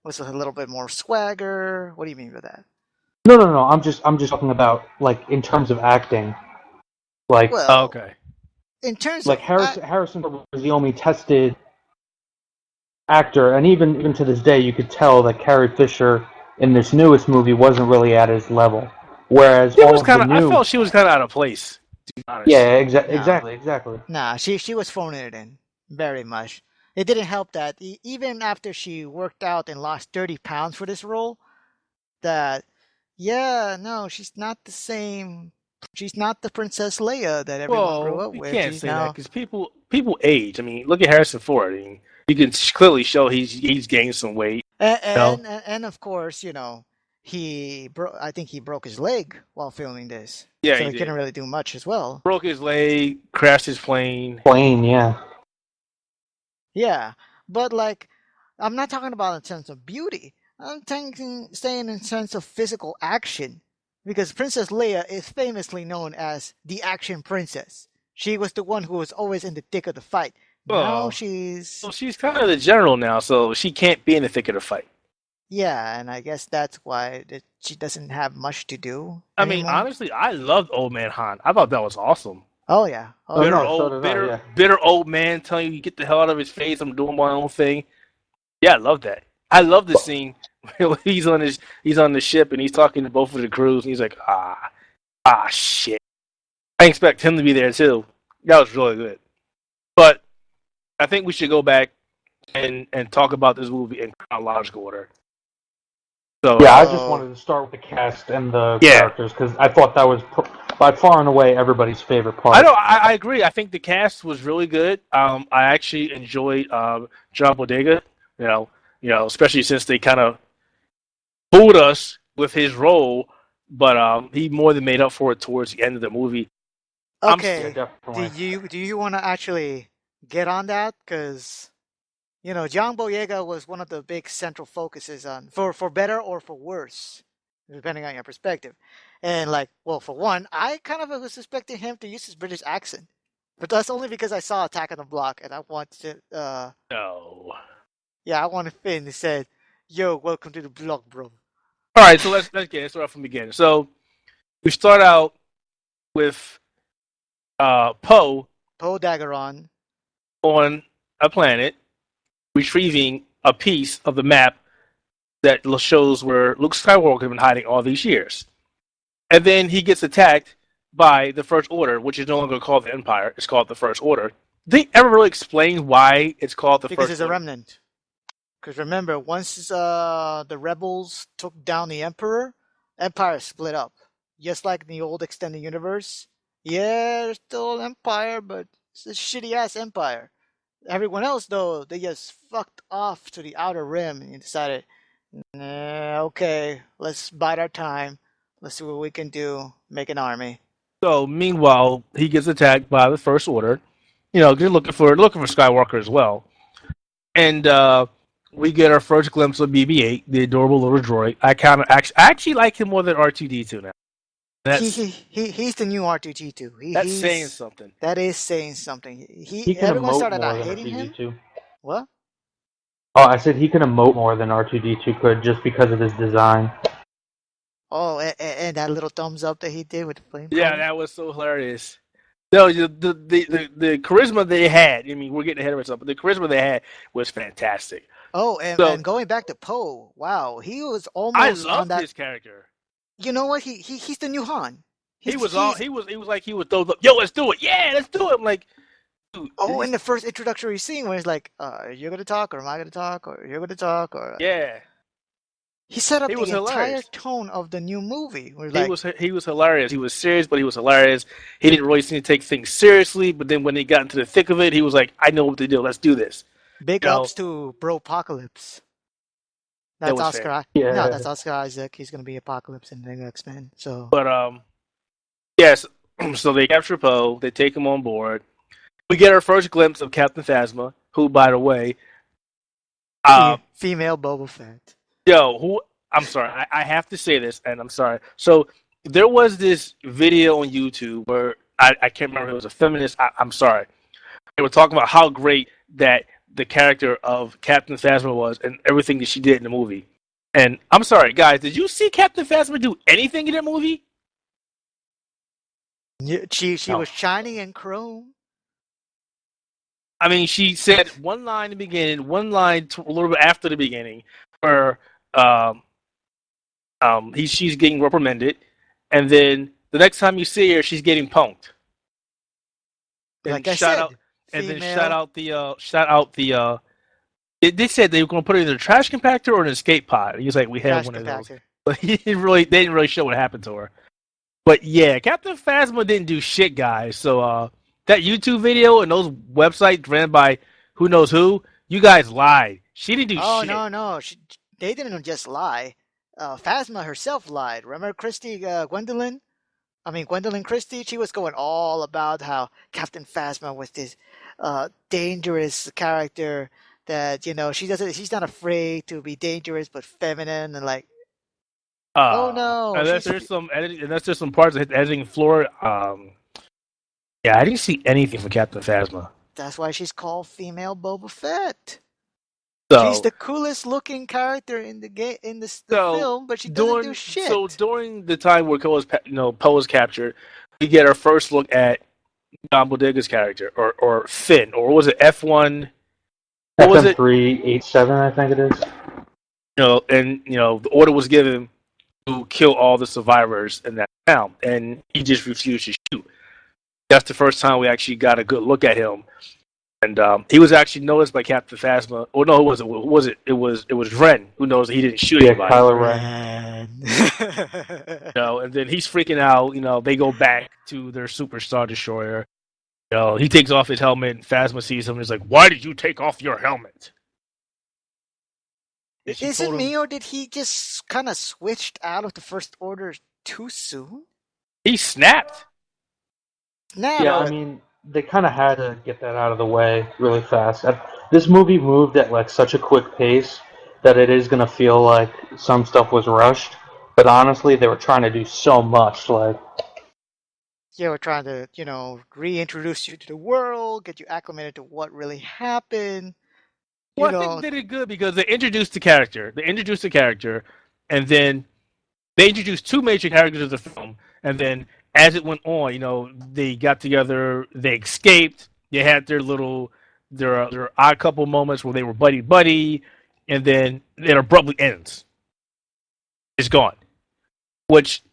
was a little bit more swagger. What do you mean by that? No. I'm just talking about in terms of acting. Well, Okay. in terms of of Harrison Ford was the only tested actor, and even to this day, you could tell that Carrie Fisher in this newest movie wasn't really at his level. Whereas I felt she was kind of out of place. To be honest. Yeah, exactly. Nah, she was phoning it in very much. It didn't help that even after she worked out and lost 30 pounds for this role, that she's not the same. She's not the Princess Leia that everyone grew up with. You can't say that because people age. I mean, look at Harrison Ford. I mean, you can clearly show he's gained some weight. And of course, I think he broke his leg while filming this. Yeah, so he couldn't really do much as well. Broke his leg, crashed his plane. Yeah. Yeah, but I'm not talking about in sense of beauty. I'm saying in sense of physical action, because Princess Leia is famously known as the action princess. She was the one who was always in the thick of the fight. Now she's kind of the general now, so she can't be in the thick of the fight. Yeah, and I guess that's why she doesn't have much to do. I mean, honestly, I loved Old Man Han. I thought that was awesome. Oh yeah, bitter old man telling you get the hell out of his face. I'm doing my own thing. Yeah, I love that. I love the scene where he's on the ship and he's talking to both of the crews and he's like, shit. I expect him to be there too. That was really good. But I think we should go back and talk about this movie in chronological order. So yeah, I just wanted to start with the cast and the characters because I thought that was by far and away everybody's favorite part. I agree. I think the cast was really good. I actually enjoyed John Bodega. Especially since they kind of fooled us with his role, but he more than made up for it towards the end of the movie. Okay, do you want to actually get on that? Because John Boyega was one of the big central focuses on for better or for worse, depending on your perspective. And for one, I kind of was suspecting him to use his British accent, but that's only because I saw Attack on the Block and I wanted to. No. Yeah, I wanted Finn to say, "Yo, welcome to the block, bro." All right, so let's start from the beginning. So we start out with Poe Dameron on a planet retrieving a piece of the map that shows where Luke Skywalker has been hiding all these years. And then he gets attacked by the First Order, which is no longer called the Empire. It's called the First Order. Did they ever really explain why it's called the First Order? Because it's a remnant. Because remember, once the rebels took down the Emperor, Empire split up. Just like in the old extended universe. Yeah, there's still an Empire, but it's a shitty-ass Empire. Everyone else, though, they just fucked off to the Outer Rim and decided, okay, let's bide our time. Let's see what we can do. Make an army. So, meanwhile, he gets attacked by the First Order. They're looking for Skywalker as well. And we get our first glimpse of BB-8, the adorable little droid. I actually like him more than R2-D2 now. He's the new R2D2. That's saying something. That is saying something. He can Everyone emote started more than hating him. R2D2. What? Oh, I said he can emote more than R2D2 could just because of his design. Oh, and that little thumbs up that he did with the flame. Yeah, that was so hilarious. No, the charisma they had. I mean, we're getting ahead of ourselves, but the charisma they had was fantastic. Oh, and going back to Poe, wow, he was almost I on that. His character. You know what? He's the new Han. He was like he was throw up. Yo, let's do it. Yeah, let's do it. I'm like, dude. Oh, in the first introductory scene where he's like, you're gonna talk, or am I gonna talk, or you're gonna talk, or yeah. He set up the entire hilarious. tone of the new movie. He was hilarious. He was serious, but he was hilarious. He didn't really seem to take things seriously, but then when he got into the thick of it, he was like, I know what to do. Let's do this. Big ups to Bropocalypse. That's Oscar. Yeah. No, that's Oscar Isaac. He's gonna be Apocalypse in the X-Men. So, but yes. So they capture Poe. They take him on board. We get our first glimpse of Captain Phasma, who, by the way, female Boba Fett. I'm sorry, I have to say this, and I'm sorry. So there was this video on YouTube where I can't remember if it was a feminist. I'm sorry. They were talking about how great that the character of Captain Phasma was and everything that she did in the movie. And I'm sorry, guys, did you see Captain Phasma do anything in that movie? Yeah, she was shiny and chrome. I mean, she said one line in the beginning, one line a little bit after the beginning, where she's getting reprimanded, and then the next time you see her, she's getting punked. And like I said, shout out the. They said they were going to put it in a trash compactor or an escape pod. He was like, we have one of those. But they didn't really show what happened to her. But yeah, Captain Phasma didn't do shit, guys. So that YouTube video and those websites ran by who knows who, you guys lied. She didn't do shit. Oh no, they didn't just lie. Phasma herself lied. Remember Gwendolyn Christie? She was going all about how Captain Phasma was this dangerous character that, she's not afraid to be dangerous but feminine and like. Oh no! Unless there's some parts of the editing floor. Yeah, I didn't see anything for Captain Phasma. That's why she's called female Boba Fett. So, she's the coolest looking character in the film, but she doesn't do shit. So during the time where Poe was captured, we get our first look at John Bodega's character, or Finn, or was it F1? What was it? FM387, I think it is. The order was given to kill all the survivors in that town, and he just refused to shoot. That's the first time we actually got a good look at him, and he was actually noticed by Captain Phasma. Oh no, who was it? It was Ren who knows that he didn't shoot anybody. Kylo Ren. And then he's freaking out. They go back to their superstar destroyer. He takes off his helmet, and Phasma sees him and is like, "Why did you take off your helmet?" Is it me, or did he just kind of switched out of the First Order too soon? He snapped. Yeah, I mean, they kind of had to get that out of the way really fast. This movie moved at like such a quick pace that it is going to feel like some stuff was rushed. But honestly, they were trying to do so much. We're trying to, reintroduce you to the world, get you acclimated to what really happened. Well, I think they did good because they introduced the character. And then they introduced two major characters of the film. And then as it went on, they got together, they escaped, they had their odd couple moments where they were buddy, and then it abruptly ends. It's gone. Which,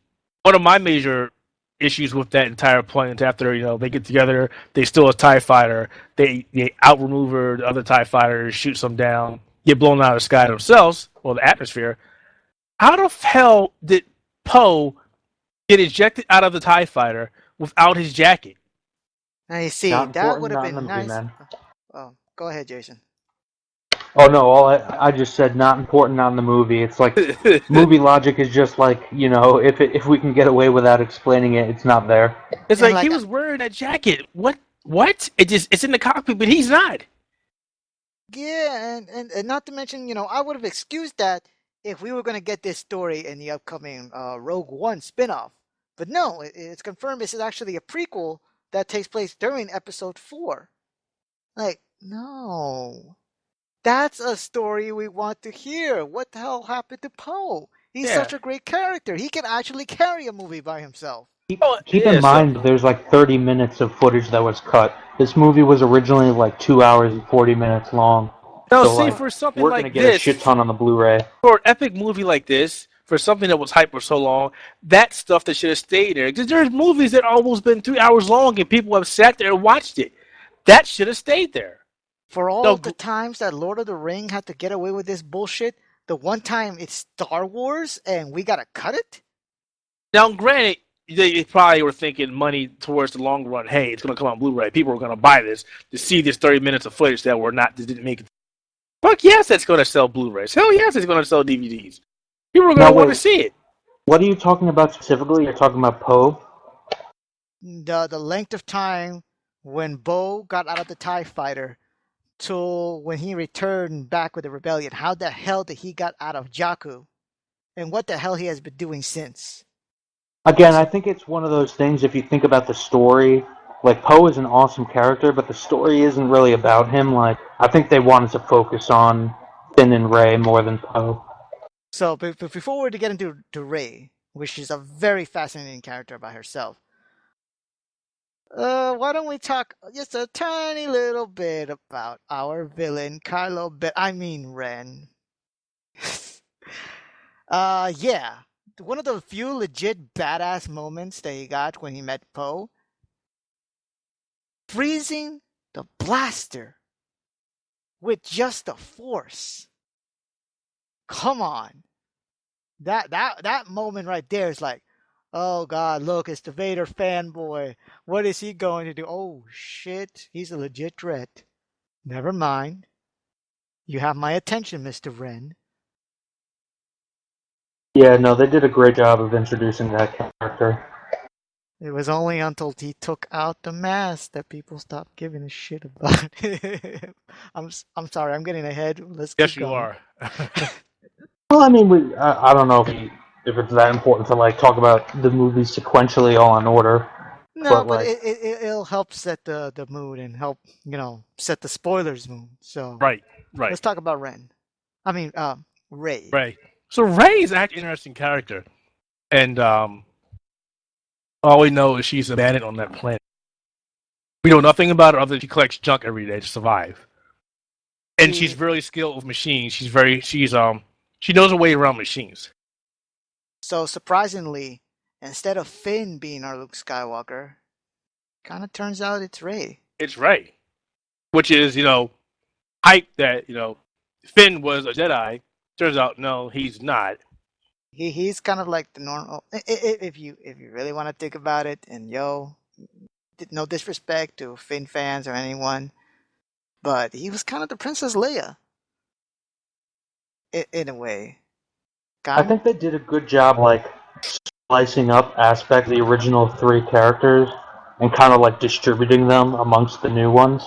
one of my major issues with that entire point after, they get together, they steal a TIE fighter, they out-maneuver the other TIE fighters, shoot some down, get blown out of the sky themselves, or the atmosphere. How the hell did Poe get ejected out of the TIE fighter without his jacket? Now you see, that would have been nice. Oh, go ahead, Jason. Oh no, I just said not important on the movie. It's like movie logic is just like, if we can get away without explaining it, it's not there. It's like he was wearing a jacket. What? It's in the cockpit, but he's not. Yeah, and not to mention, I would have excused that if we were going to get this story in the upcoming Rogue One spinoff. But no, it's confirmed this is actually a prequel that takes place during episode 4. Like, no. That's a story we want to hear. What the hell happened to Poe? He's such a great character. He can actually carry a movie by himself. Keep in mind, there's like 30 minutes of footage that was cut. This movie was originally like 2 hours and 40 minutes long. No, so, see, like, for something we're like gonna get this, a shit ton on the Blu-ray. For an epic movie like this, for something that was hyped for so long, that stuff that should have stayed there. Because there's movies that almost been 3 hours long and people have sat there and watched it. That should have stayed there. For all the times that Lord of the Ring had to get away with this bullshit, the one time it's Star Wars and we gotta cut it? Now, granted, they probably were thinking money towards the long run. Hey, it's going to come on Blu-ray. People are going to buy this to see this 30 minutes of footage that didn't make it. Fuck yes, it's going to sell Blu-rays. Hell yes, it's going to sell DVDs. People are going to want to see it. What are you talking about specifically? You're talking about Poe? The length of time when Bo got out of the TIE fighter till when he returned back with the rebellion. How the hell did he got out of Jakku? And what the hell he has been doing since? Again, I think it's one of those things, if you think about the story, like, Poe is an awesome character, but the story isn't really about him. Like, I think they wanted to focus on Finn and Rey more than Poe. So, but before we get into Rey, which is a very fascinating character by herself, why don't we talk just a tiny little bit about our villain, Ren. Yeah. One of the few legit badass moments that he got when he met Poe. Freezing the blaster with just the Force. Come on. That moment right there is like, oh God, look, it's the Vader fanboy. What is he going to do? Oh shit, he's a legit threat. Never mind. You have my attention, Mr. Ren. Yeah, no, they did a great job of introducing that character. It was only until he took out the mask that people stopped giving a shit about him. I'm sorry, I'm getting ahead. Let's keep going. Yes, you are. Well, I mean, I don't know if it's that important to, like, talk about the movies sequentially all in order. No, but it'll help set the mood and help, set the spoilers mood. So Right. Let's talk about Ren. I mean, Rey. Rey. So Rey is actually an interesting character. And all we know is she's abandoned on that planet. We know nothing about her other than she collects junk every day to survive. And she's very skilled with machines. She knows her way around machines. So surprisingly, instead of Finn being our Luke Skywalker, kind of turns out it's Rey. It's Rey. Which is, hype that, Finn was a Jedi. Turns out, no, he's not. He's kind of like the normal. If you really want to think about it, and no disrespect to Finn fans or anyone, but he was kind of the Princess Leia. In a way. I think they did a good job, like, slicing up aspects of the original 3 characters and kind of, like, distributing them amongst the new ones.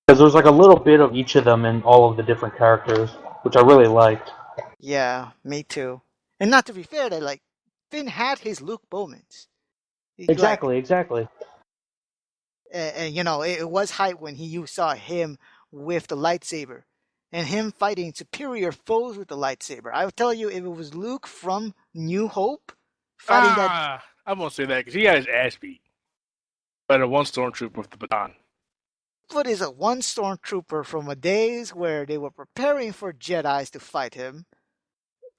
Because there's, like, a little bit of each of them in all of the different characters, which I really liked. Yeah, me too. And not to be fair, Finn had his Luke moments. Exactly. And it was hype when you saw him with the lightsaber. And him fighting superior foes with the lightsaber. I will tell you, if it was Luke from New Hope fighting that... I won't say that, because he got his ass beat. By the one stormtrooper with the baton. But is a one stormtrooper from a days where they were preparing for Jedis to fight him,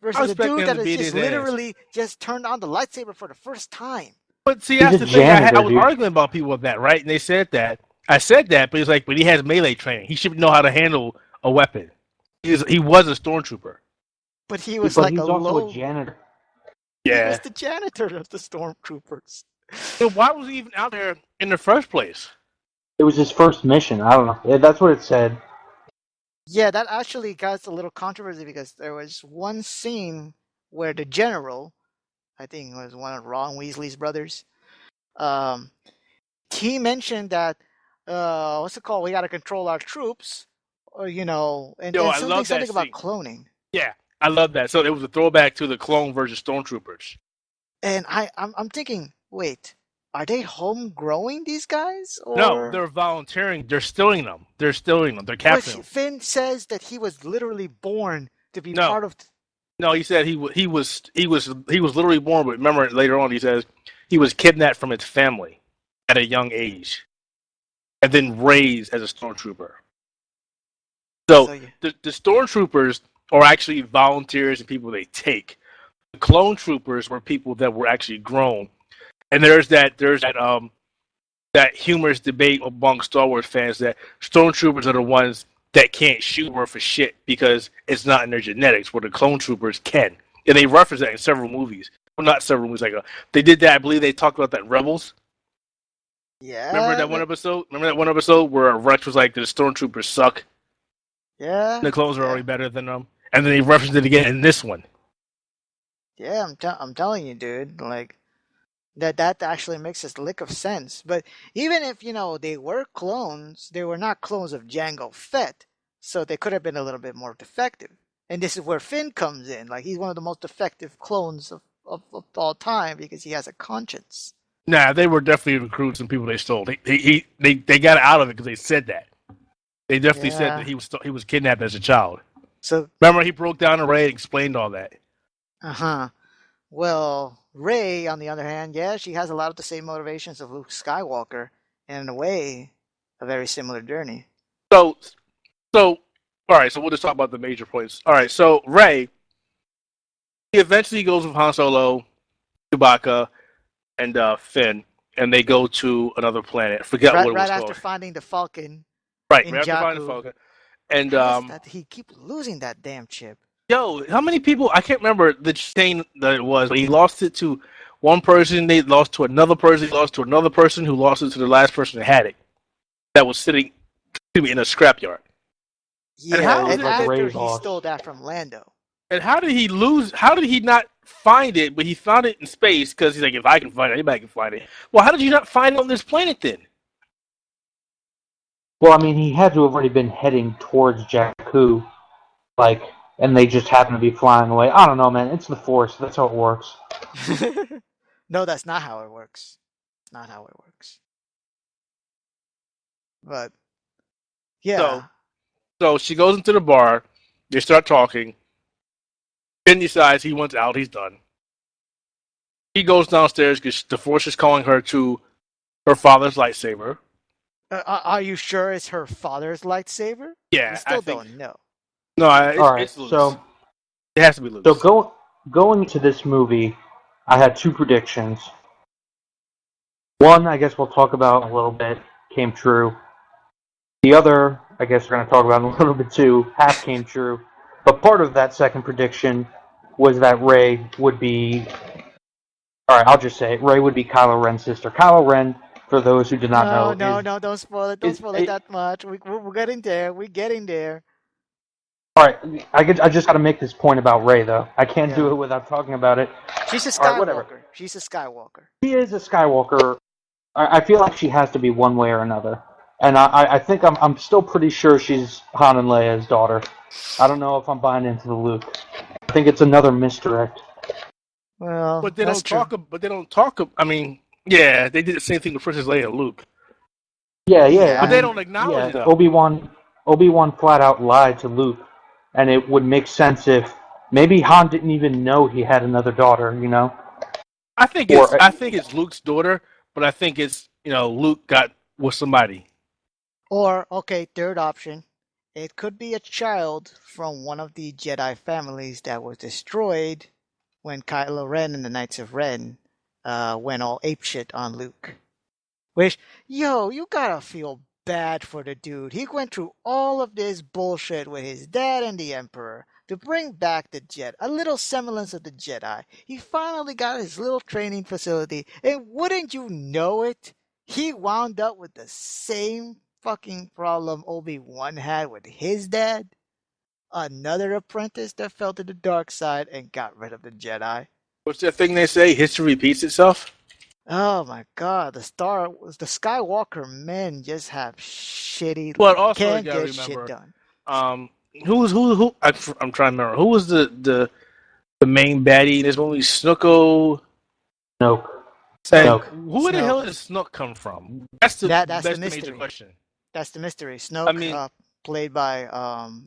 versus a dude that has just literally just turned on the lightsaber for the first time. But see, that's the thing. I was arguing about people with that, right? And they said that. I said that, but he's like, but he has melee training. He should know how to handle a weapon. He was a stormtrooper. But he was like also a janitor. Yeah. He was the janitor of the stormtroopers. So why was he even out there in the first place? It was his first mission. I don't know. Yeah, that's what it said. Yeah, that actually got a little controversy because there was one scene where the general, I think it was one of Ron Weasley's brothers, he mentioned that, what's it called? We got to control our troops, or, and something about cloning. Yeah, I love that. So it was a throwback to the clone versus stormtroopers. And I'm thinking, wait, are they home-growing these guys, No, or? they're volunteering. They're stealing them. They're But capturing them. Finn says that he was literally born to be No, part of. no. He said he was literally born. But remember, later on, he says he was kidnapped from his family at a young age, and then raised as a stormtrooper. So the stormtroopers are actually volunteers and people they take. The clone troopers were people that were actually grown. And there's that humorous debate among Star Wars fans that stormtroopers are the ones that can't shoot worth a shit because it's not in their genetics, where the clone troopers can. And they reference that in several movies. Well, not several movies. They did that. I believe they talked about that in Rebels. Yeah. Remember that one episode? Remember that one episode where Rex was like, the stormtroopers suck? Yeah. The clones are already better than them. And then they referenced it again in this one. Yeah, I'm telling you, dude. Like, that actually makes a lick of sense. But even if, they were clones, they were not clones of Jango Fett. So they could have been a little bit more defective. And this is where Finn comes in. Like, he's one of the most effective clones of all time because he has a conscience. Nah, they were definitely recruits and people they stole. They got out of it because they said that. They definitely said that he was kidnapped as a child. So remember, he broke down a Rey and explained all that. Well, Rey, on the other hand, she has a lot of the same motivations of Luke Skywalker, and in a way, a very similar journey. So, all right. So we'll just talk about the major points. All right. So Rey, he eventually goes with Han Solo, Chewbacca, and Finn, and they go to another planet. I forget what it was right called. After finding the Falcon. Right after finding the Falcon. And that he keeps losing that damn chip. Yo, how many people? I can't remember the chain that it was, but he lost it to one person. They lost to another person. He lost to another person who lost it to the last person that had it. That was sitting, in a scrapyard. Yeah, and after he stole that from Lando. And how did he lose? How did he not find it? But he found it in space because he's like, if I can find it, anybody can find it. Well, how did you not find it on this planet then? Well, I mean, he had to have already been heading towards Jakku, and they just happened to be flying away. I don't know, man. It's the Force. That's how it works. No, that's not how it works. It's not how it works. But, yeah. So she goes into the bar. They start talking. Finn decides he wants out. He's done. He goes downstairs because the Force is calling her to her father's lightsaber. Are you sure it's her father's lightsaber? Yeah, I still don't know. No, it's Luke's. So it has to be Luke's. So going to this movie, I had two predictions. One, I guess we'll talk about in a little bit, came true. The other, I guess we're going to talk about in a little bit too, half came true. But part of that second prediction was that Rey would be... Alright, I'll just say it. Rey would be Kylo Ren's sister. Kylo Ren, for those who did not know... No, don't spoil it. Don't spoil it that much. We're getting there. We're getting there. Alright, I just got to make this point about Rey, though. I can't do it without talking about it. She's a Skywalker. She's a Skywalker. She is a Skywalker. I feel like she has to be one way or another. And I think I'm still pretty sure she's Han and Leia's daughter. I don't know if I'm buying into the Luke. I think it's another misdirect. Well, but they don't talk. But they don't talk. I mean, yeah, they did the same thing with Princess Leia and Luke. Yeah. But they don't acknowledge it. Obi-Wan flat out lied to Luke, and it would make sense if maybe Han didn't even know he had another daughter. You know. I think it's Luke's daughter, but I think it's Luke got with somebody. Or, third option. It could be a child from one of the Jedi families that was destroyed when Kylo Ren and the Knights of Ren went all apeshit on Luke. Which, you gotta feel bad for the dude. He went through all of this bullshit with his dad and the Emperor to bring back the Jedi, a little semblance of the Jedi. He finally got his little training facility, and wouldn't you know it, he wound up with the same fucking problem Obi-Wan had with his dad. Another apprentice that fell to the dark side and got rid of the Jedi. What's that thing they say? History repeats itself? Oh my god, the Skywalker men just have shitty... Well, also can't you gotta get remember, shit done. Who? I'm trying to remember. Who was the main baddie in this movie? Snuko... Snoke. Snoke. Snoke. Who the hell does Snoke come from? That's the mystery. major question. That's the mystery. Snoke, played by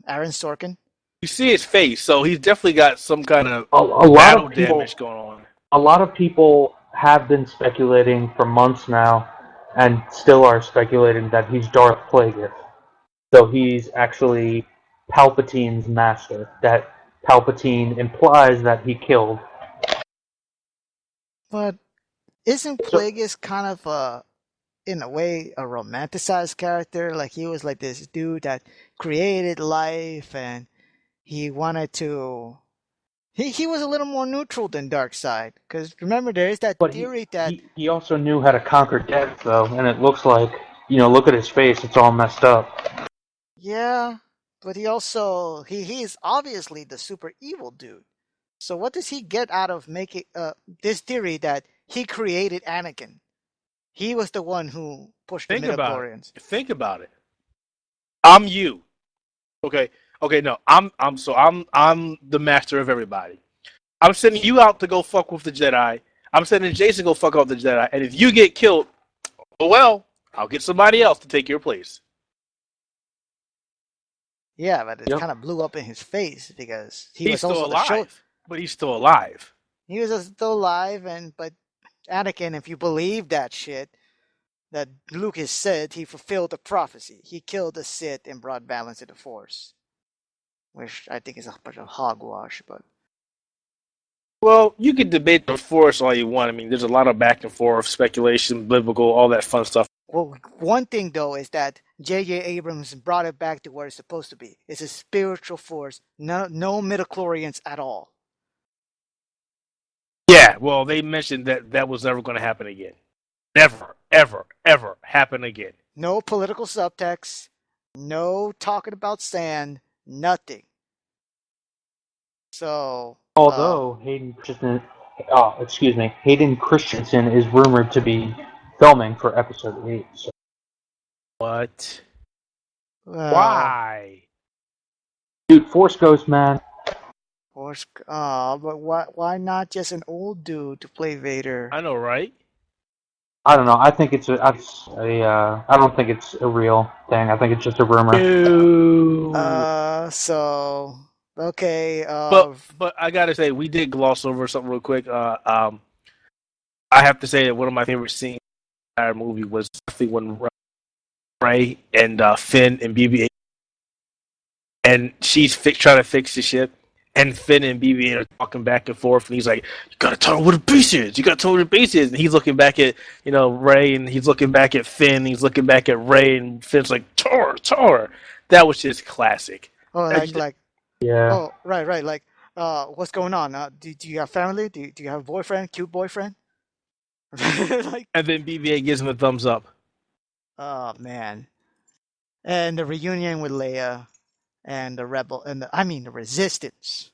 Aaron Sorkin. You see his face, so he's definitely got some kind of battle damage going on. A lot of people have been speculating for months now, and still are speculating that he's Darth Plagueis. So he's actually Palpatine's master. That Palpatine implies that he killed. But isn't Plagueis kind of in a way a romanticized character? Like he was like this dude that created life, and he wanted to. He was a little more neutral than Darkseid, because remember there is that theory that he also knew how to conquer death, though, and it looks like, look at his face, it's all messed up. Yeah, but he also he's obviously the super evil dude. So what does he get out of making this theory that he created Anakin? He was the one who pushed the midichlorians. Think about it. I'm you. Okay, no. I'm the master of everybody. I'm sending you out to go fuck with the Jedi. I'm sending Jason to go fuck out the Jedi. And if you get killed, oh well, I'll get somebody else to take your place. Yeah, but it kind of blew up in his face because he's was also alive. But he's still alive. He was still alive, but Anakin, if you believe that shit that Lucas said, he fulfilled the prophecy. He killed the Sith and brought balance to the Force, which I think is a bunch of hogwash. But well, you could debate the Force all you want. I mean, there's a lot of back and forth, speculation, biblical, all that fun stuff. Well, one thing though is that J.J. Abrams brought it back to where it's supposed to be. It's a spiritual Force, no midichlorians at all. Yeah, well, they mentioned that was never going to happen again. Never, ever, ever happen again. No political subtext, no talking about sand, nothing. So, although Hayden Christensen is rumored to be filming for Episode 8. So. What? Why? Dude, Force Ghost, man. But why not just an old dude to play Vader? I know, right? I don't know. I think it's I don't think it's a real thing. I think it's just a rumor. Okay. But I gotta say, we did gloss over something real quick. I have to say that one of my favorite scenes in the entire movie was definitely when Rey and Finn and BB-8, and she's trying to fix the ship. And Finn and BB-8 are talking back and forth, and he's like, "You gotta tell her what the base is. You gotta tell her what the base is." And he's looking back at, Rey, and he's looking back at Finn. He's looking back at Rey, and Finn's like, "Tor." That was just classic. Oh, yeah. Oh, right. Like, what's going on? Do you have family? Do you have a boyfriend? Cute boyfriend? And then BB-8 gives him a thumbs up. Oh man! And the reunion with Leia. And the the Resistance.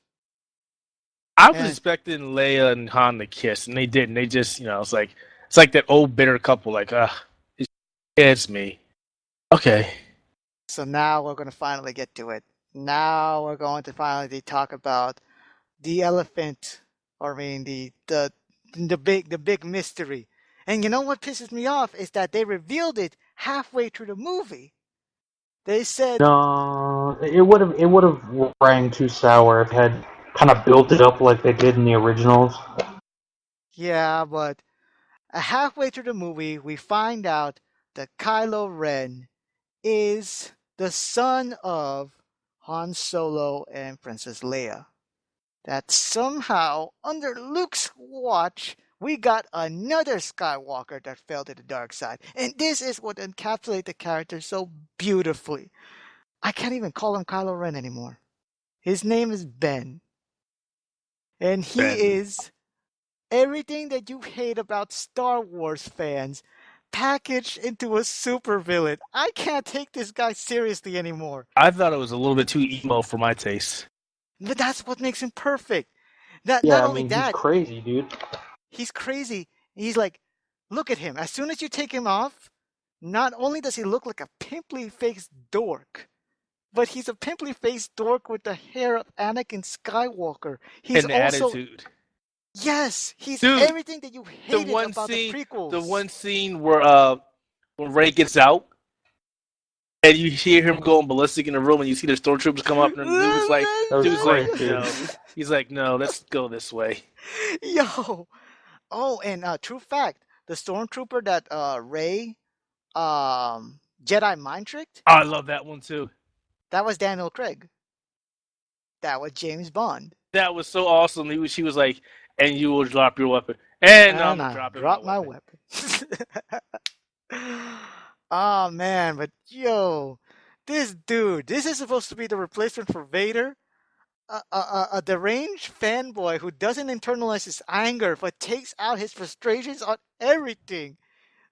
I was expecting Leia and Han to kiss, and they didn't. They just, it's like that old bitter couple. Like, it's me. Okay. So now we're going to finally get to it. Now we're going to finally talk about the elephant, the big mystery. And you know what pisses me off is that they revealed it halfway through the movie. They said no. It would have rang too sour if it had kind of built it up like they did in the originals. Yeah, but halfway through the movie, we find out that Kylo Ren is the son of Han Solo and Princess Leia. That somehow, under Luke's watch, we got another Skywalker that fell to the dark side. And this is what encapsulates the character so beautifully. I can't even call him Kylo Ren anymore. His name is Ben. And he is everything that you hate about Star Wars fans packaged into a supervillain. I can't take this guy seriously anymore. I thought it was a little bit too emo for my taste. But that's what makes him perfect. Not only that, he's crazy, dude. He's crazy. He's like, look at him. As soon as you take him off, not only does he look like a pimply-faced dork, but he's a pimply-faced dork with the hair of Anakin Skywalker. He's an attitude. Yes, he's Dude, everything that you the hated one about scene, the prequels. the one scene where when Ray gets out and you hear him going ballistic in the room, and you see the stormtroopers come up, and the dude's like, That was great, dude. no, he's like, no, let's go this way. Yo. Oh, and true fact, the stormtrooper that Ray Jedi mind tricked, Oh, I love that one too. that was Daniel Craig. That was James Bond. That was so awesome. She was like, and you will drop your weapon, and I'm I dropping dropped my my weapon. weapon. Oh man, but yo, this dude, this is supposed to be the replacement for Vader. A deranged fanboy who doesn't internalize his anger but takes out his frustrations on everything.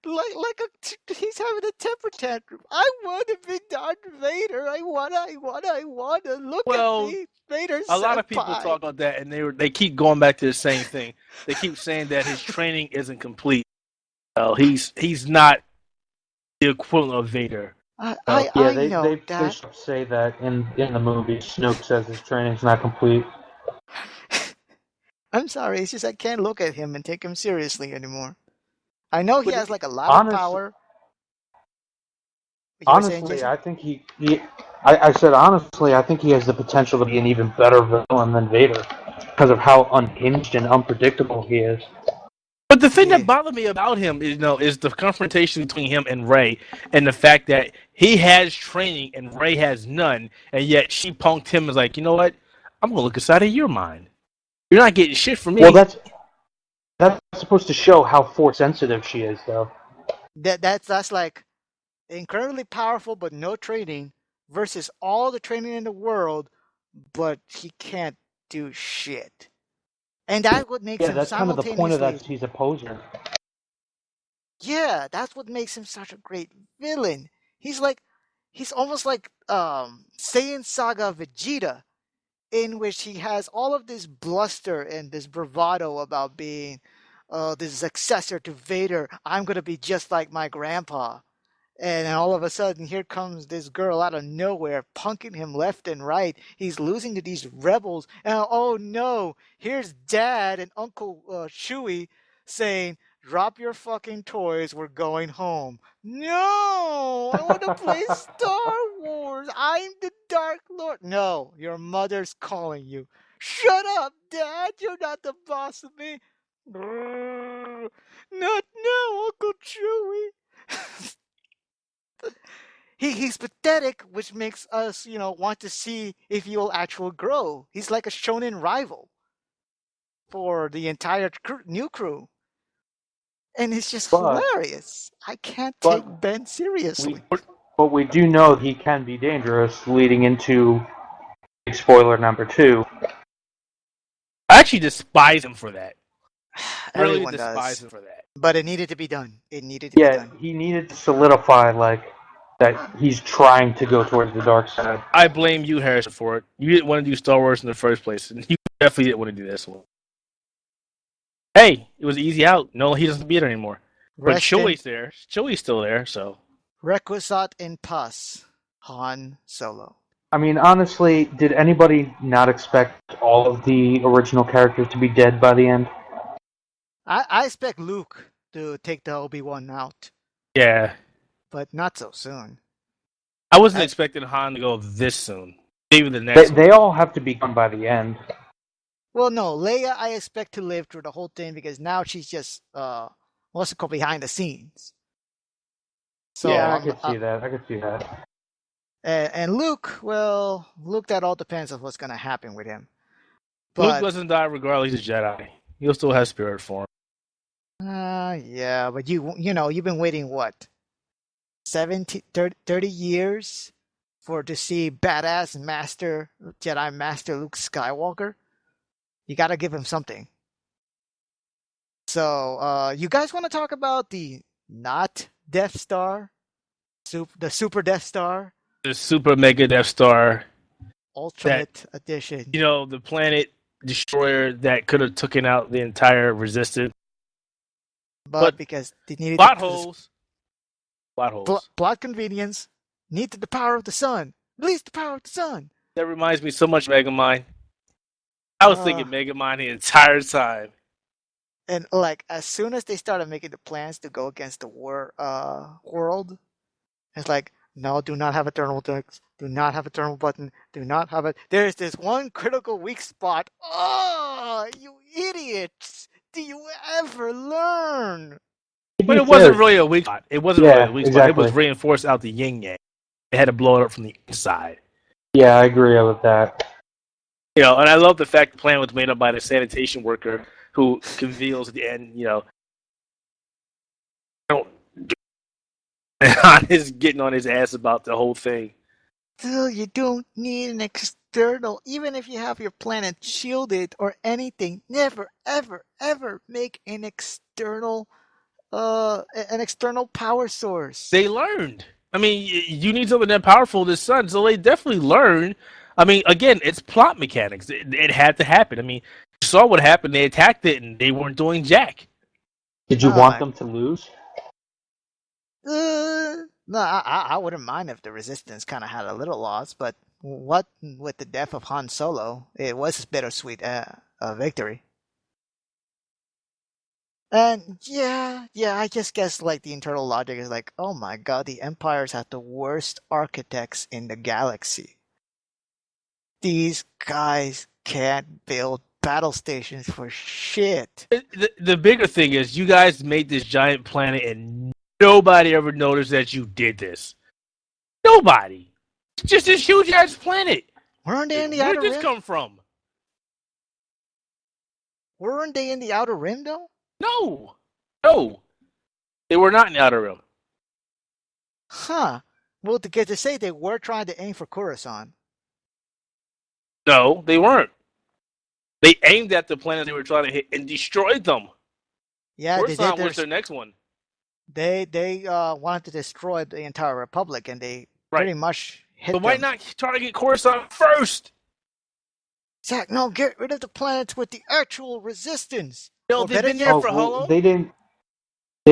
He's having a temper tantrum. I want to be Darth Vader. I wanna. Look Well, at me, Vader. A lot of people talk about that, and they keep going back to the same thing. They keep saying that his training isn't complete. He's not the equivalent of Vader. I know they that. say that in the movie. Snoke says his training's not complete. I'm sorry. It's just I can't look at him and take him seriously anymore. I know he has like a lot of power. Honestly, I think I said honestly, I think he has the potential to be an even better villain than Vader because of how unhinged and unpredictable he is. But the thing that bothered me about him is the confrontation between him and Rey, and the fact that he has training and Rey has none, and yet she punked him as like, you know what? I'm gonna look inside of your mind. You're not getting shit from me. Well, that's supposed to show how force sensitive she is, though. That's like incredibly powerful but no training versus all the training in the world, but he can't do shit. And that what makes him that's kind of the point of that. He's a poser. Yeah, that's what makes him such a great villain. He's almost like Saiyan Saga Vegeta, in which he has all of this bluster and this bravado about being the successor to Vader. I'm gonna be just like my grandpa. And then all of a sudden, here comes this girl out of nowhere, punking him left and right. He's losing to these rebels. And oh no, here's Dad and Uncle Chewie saying, drop your fucking toys, we're going home. No, I want to play Star Wars. I'm the Dark Lord. No, your mother's calling you. Shut up, Dad. You're not the boss of me. Not now, Uncle Chewie. He's pathetic, which makes us, want to see if he will actually grow. He's like a shonen rival for the entire new crew. And it's just hilarious. I can't take Ben seriously. But we do know he can be dangerous, leading into spoiler number 2. I actually despise him for that. Everyone despise him for that. But it needed to be done. It needed to be done. Yeah, he needed to solidify, that he's trying to go towards the dark side. I blame you, Harrison, for it. You didn't want to do Star Wars in the first place, and you definitely didn't want to do this one. Hey, it was easy out. No, he doesn't be there anymore. But Chewie's there. Chewie's still there, so. Requisite in pus. Han Solo. I mean, honestly, did anybody not expect all of the original characters to be dead by the end? I expect Luke to take the Obi-Wan out. Yeah. But not so soon. I wasn't expecting Han to go this soon. Maybe the next They all have to be gone by the end. Well, no, Leia I expect to live through the whole thing because now she's just, what's it called, behind the scenes. So, yeah, I could see that. And Luke, well, Luke, that all depends on what's going to happen with him. But, Luke doesn't die regardless. He's a Jedi. He'll still have spirit form. Yeah, but you've been waiting, what, 30 years to see badass Jedi Master Luke Skywalker? You got to give him something. So, you guys want to talk about the not Death Star? The Super Death Star? The Super Mega Death Star. Ultimate Edition. The planet destroyer that could have taken out the entire Resistance. But because they needed plot holes. Plot convenience. Needed the power of the sun. Release the power of the sun. That reminds me so much of Megamind. I was thinking Megamind the entire time. And like as soon as they started making the plans to go against the world, it's like, no, do not have a thermal text, do not have a thermal button, do not have it. There's this one critical weak spot. Oh, you idiots! Do you ever learn? But it wasn't really a weak spot. It wasn't really a weak spot. It exactly. was reinforced out the yin yang. They had to blow it up from the inside. Yeah, I agree with that. You know, and I love the fact the plan was made up by the sanitation worker who reveals at the end, you know, Han is getting on his ass about the whole thing. Still, you don't need an external, even if you have your planet shielded or anything. Never, ever, ever make an external power source. They learned. I mean, you need something that powerful this sun, so they definitely learned. I mean, again, it's plot mechanics. It had to happen. I mean, you saw what happened. They attacked it, and they weren't doing jack. Did you want them to lose? No, I wouldn't mind if the Resistance kind of had a little loss, but what with the death of Han Solo, it was a bittersweet victory. And yeah, I just guess like the internal logic is like, oh my god, the Empires have the worst architects in the galaxy. These guys can't build battle stations for shit. The bigger thing is, you guys made this giant planet, and nobody ever noticed that you did this. Nobody. It's just this huge ass planet. Weren't they in the Where Outer did this Rim? come from? Weren't they in the Outer Rim though? No. They were not in the Outer Rim. Huh. Well, to say they were trying to aim for Coruscant. No, they weren't. They aimed at the planet they were trying to hit and destroyed them. Yeah, Coruscant they did. was their next one. They wanted to destroy the entire Republic, and they pretty much hit But why them. not target Coruscant first? Zach, no, get rid of the planets with the actual resistance. No, Or they've better been yet- there for how long? They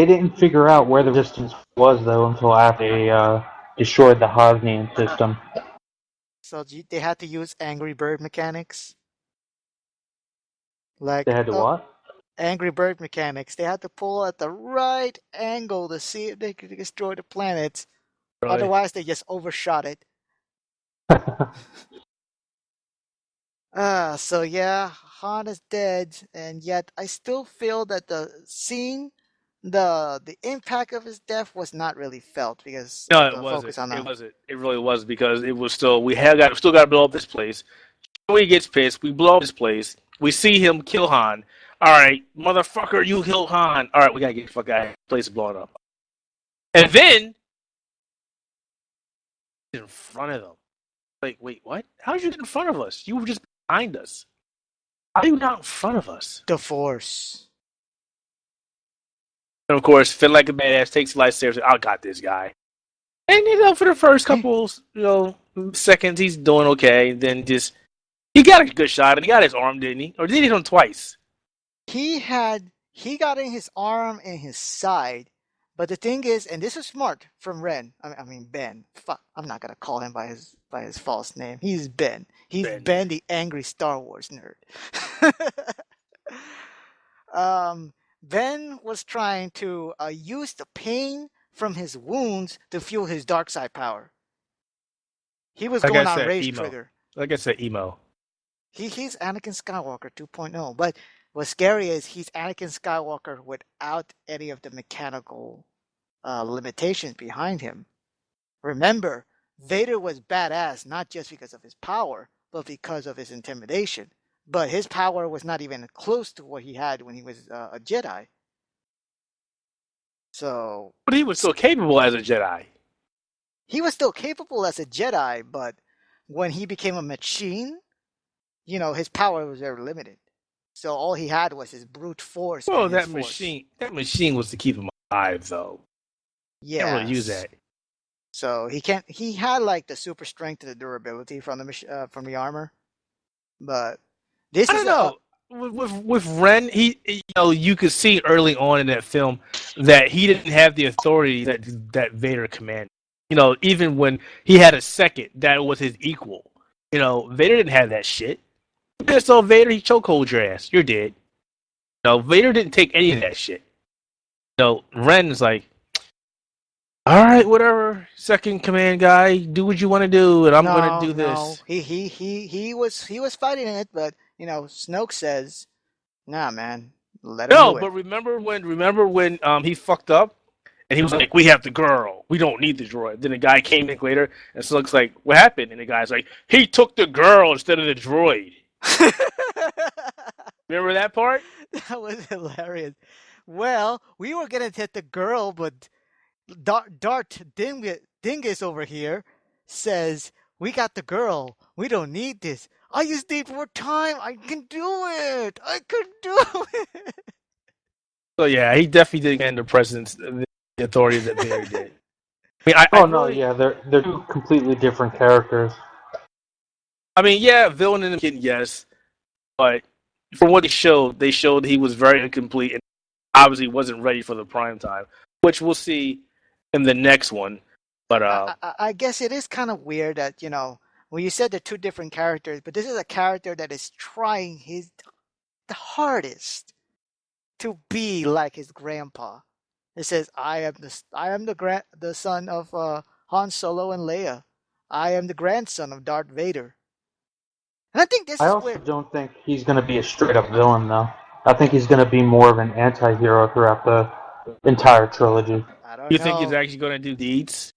didn't figure out where the resistance was though until after they destroyed the Hosnian system. So they had to use Angry Bird mechanics. Like They had to what? Angry Bird mechanics. They had to pull at the right angle to see if they could destroy the planets. Really? Otherwise, they just overshot it. So yeah, Han is dead, and yet I still feel that the scene, the impact of his death was not really felt because No, of it the wasn't. focus on It that. wasn't. It really was, because it was still still got to blow up this place. He gets pissed. We blow up this place. We see him kill Han. All right, motherfucker, you killed Han. All right, we gotta get the fuck out of here. The place is blowing up. And then in front of them. Like, wait, what? How did you get in front of us? You were just behind us. How are you not in front of us? The Force. And of course, Finn like a badass takes the life seriously. I got this guy. And for the first couple seconds, he's doing okay. Then he got a good shot, and he got his arm, didn't he? Or did he hit him twice? He got in his arm and his side, but the thing is, and this is smart from Ren. I mean Ben. Fuck, I'm not gonna call him by his false name. He's Ben. He's Ben, the angry Star Wars nerd. Ben was trying to use the pain from his wounds to fuel his dark side power. He was going on Rage Trigger. Like I said, emo. He's Anakin Skywalker 2.0, but what's scary is he's Anakin Skywalker without any of the mechanical limitations behind him. Remember, Vader was badass not just because of his power, but because of his intimidation. But his power was not even close to what he had when he was a Jedi. So, But he was still capable as a Jedi. he was still capable as a Jedi, but when he became a machine, his power was very limited. So all he had was his brute force. Well, and his force. that machine was to keep him alive, though. Yeah. Can't really use that. So he had like the super strength and the durability from the armor, but this I don't know. With Ren, you could see early on in that film that he didn't have the authority that Vader commanded. Even when he had a second that was his equal. Vader didn't have that shit. You so Vader, he chokehold your ass. You're dead. Vader didn't take any of that shit. Ren's like, all right, whatever, second command guy, do what you want to do, and I'm gonna do this. He was fighting it, but Snoke says, "Nah, man, let him do it." But remember when he fucked up and he was like, "We have the girl, we don't need the droid." Then the guy came in later and Snoke's like, "What happened?" And the guy's like, "He took the girl instead of the droid." Remember that part? That was hilarious. Well, we were gonna hit the girl, but Dart Dingus over here says, "We got the girl. We don't need this. I just need more time. I can do it. I can do it." So yeah, he definitely didn't get the authority that Vader did. I mean, they're two completely different characters. I mean, yeah, villain and kid, yes, but from what they showed he was very incomplete and obviously wasn't ready for the prime time, which we'll see in the next one. But I guess it is kind of weird that when you said they're two different characters, but this is a character that is trying the hardest to be like his grandpa. It says, "I am the son of Han Solo and Leia. I am the grandson of Darth Vader." And I think this I is also where don't think he's going to be a straight-up villain, though. I think he's going to be more of an anti-hero throughout the entire trilogy. I don't you know. think he's actually going to do deeds?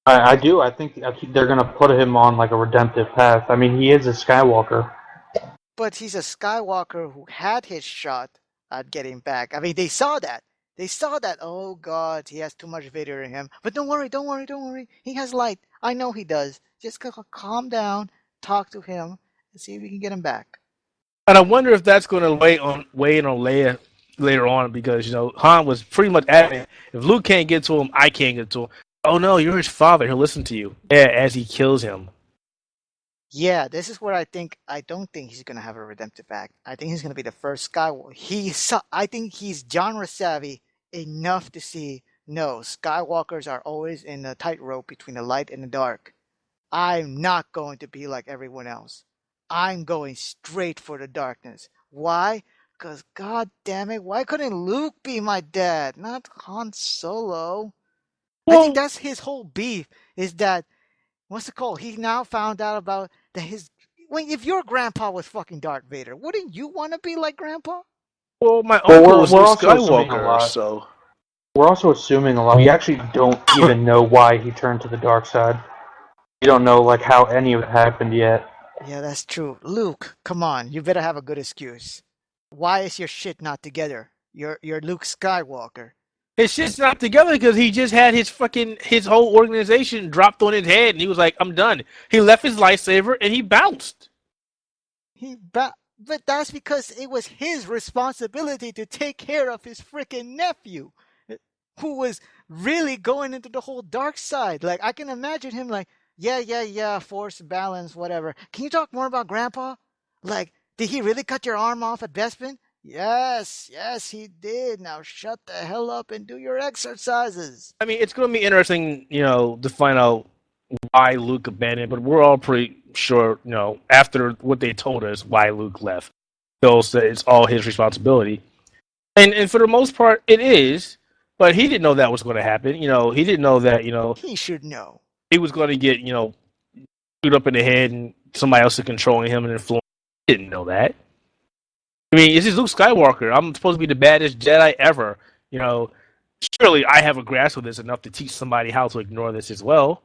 I do. I think they're going to put him on like a redemptive path. I mean, he is a Skywalker. But he's a Skywalker who had his shot at getting back. I mean, they saw that. They saw that. Oh God, he has too much Vader in him. But don't worry, don't worry, don't worry. He has light. I know he does. Just calm down, talk to him, and see if we can get him back. And I wonder if that's going to weigh in on Leia later on because Han was pretty much adamant. If Luke can't get to him, I can't get to him. Oh no, you're his father. He'll listen to you. Yeah, as he kills him. Yeah, this is where I don't think he's gonna have a redemptive act. I think he's gonna be the first Skywalker. I think he's genre savvy enough to see no, Skywalkers are always in a tightrope between the light and the dark. I'm not going to be like everyone else. I'm going straight for the darkness. Why? Because god damn it, why couldn't Luke be my dad, not Han Solo? I think that's his whole beef, is that what's it called? He now found out about that if your grandpa was fucking Darth Vader, wouldn't you want to be like grandpa? Well, my uncle was we're also assuming a Skywalker, lot. so We're also assuming a lot. We actually don't even know why he turned to the dark side. We don't know like how any of it happened yet. Yeah, that's true. Luke, come on, you better have a good excuse. Why is your shit not together? You're Luke Skywalker. his shit's not together because he just had his whole organization dropped on his head, and he was like, "I'm done." He left his lightsaber and he bounced. But that's because it was his responsibility to take care of his freaking nephew, who was really going into the whole dark side. Like, I can imagine him like, yeah, force balance, whatever. Can you talk more about Grandpa? Like, did he really cut your arm off at Bespin? Yes, he did. Now shut the hell up and do your exercises. I mean, it's going to be interesting, to find out why Luke abandoned, but we're all pretty sure, after what they told us, why Luke left. They'll say it's all his responsibility. And for the most part, it is, but he didn't know that was going to happen. He didn't know that, he should know. He was going to get, shoot up in the head and somebody else is controlling him and influencing. He didn't know that. I mean, this is Luke Skywalker. I'm supposed to be the baddest Jedi ever. Surely I have a grasp of this enough to teach somebody how to ignore this as well.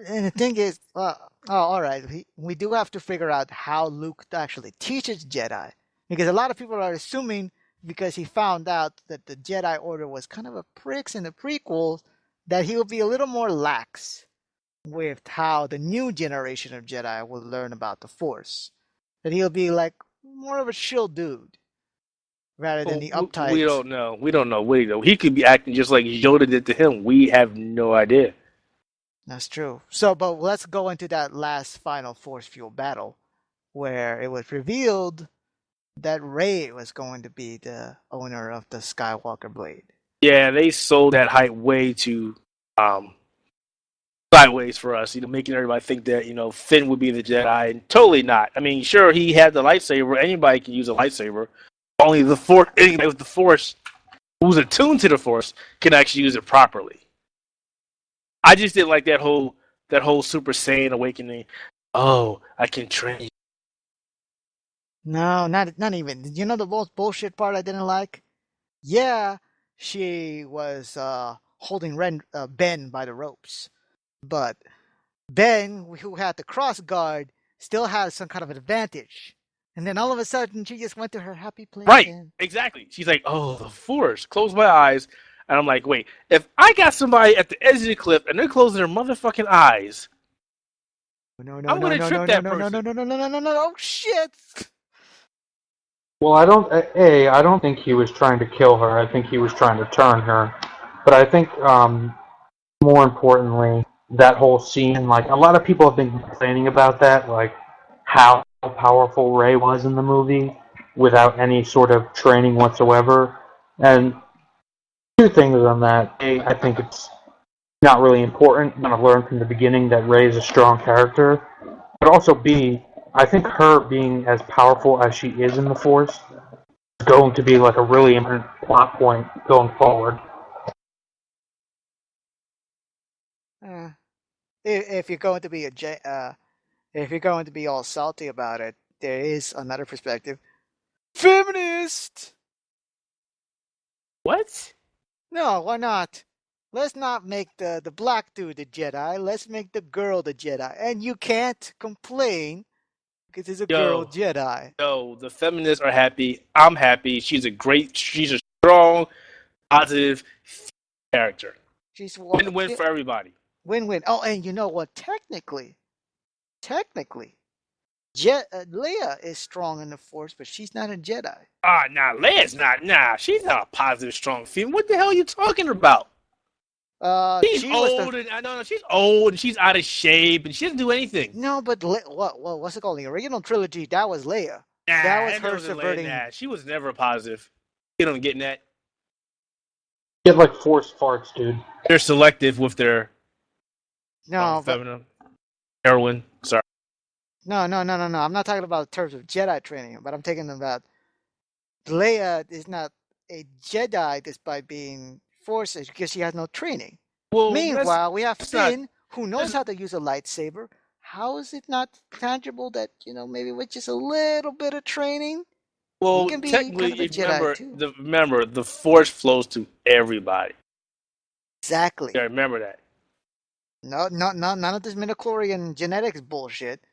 And the thing is, all right, we do have to figure out how Luke actually teaches Jedi. Because a lot of people are assuming, because he found out that the Jedi Order was kind of a pricks in the prequels, that he'll be a little more lax with how the new generation of Jedi will learn about the Force. That he'll be like more of a chill dude rather than the uptight. We don't know. We don't know what he could be acting just like Yoda did to him. We have no idea. That's true. So, but let's go into that last final Force Fuel battle where it was revealed that Rey was going to be the owner of the Skywalker blade. Yeah, they sold that hype way too sideways for us, making everybody think that, Finn would be the Jedi, and totally not. I mean, sure, he had the lightsaber. Anybody can use a lightsaber. Only the Force, anybody with the Force who's attuned to the Force can actually use it properly. I just didn't like that whole Super Saiyan awakening. Oh, I can train you. No, not even. You know the most bullshit part I didn't like? Yeah, she was holding Ben by the ropes, but Ben, who had the cross guard, still had some kind of an advantage. And then all of a sudden, she just went to her happy place. Right, exactly. She's like, oh, the Force. Close my eyes. And I'm like, wait, if I got somebody at the edge of the cliff and they're closing their motherfucking eyes, I'm going to trip that person. No, oh, shit. Well, I don't think he was trying to kill her. I think he was trying to turn her. But I think, more importantly, that whole scene, like, a lot of people have been complaining about that, like, how powerful Rey was in the movie without any sort of training whatsoever. And two things on that. A, I think it's not really important. I'm going to learn from the beginning that Rey is a strong character. But also, B, I think her being as powerful as she is in the Force is going to be like a really important plot point going forward. If you're going to be if you're going to be all salty about it, there is another perspective. Feminist. What? No, why not? Let's not make the black dude the Jedi. Let's make the girl the Jedi. And you can't complain because it's a girl Jedi. No, the feminists are happy. I'm happy. She's a strong, positive character. She's win-win for everybody. Win-win. Oh, and you know what? Technically, Leia is strong in the Force, but she's not a Jedi. Nah, Leia's not. Nah, she's not a positive, strong female. What the hell are you talking about? She's old, she's old, and she's out of shape, and she doesn't do anything. No, but what's it called? The original trilogy, that was Leia. Nah, that was her subverting. Nah, she was never positive. You know what I'm getting at? Get like Force farts, dude. They're selective with their feminine heroine. Sorry. No. I'm not talking about in terms of Jedi training, but I'm talking about Leia is not a Jedi despite being Force because she has no training. Well, meanwhile, we have Finn who knows how to use a lightsaber. How is it not tangible that, maybe with just a little bit of training, well, he can be technically, kind of a Jedi too. Remember, the Force flows to everybody. Exactly. Yeah, remember that. No, none of this midichlorian genetics bullshit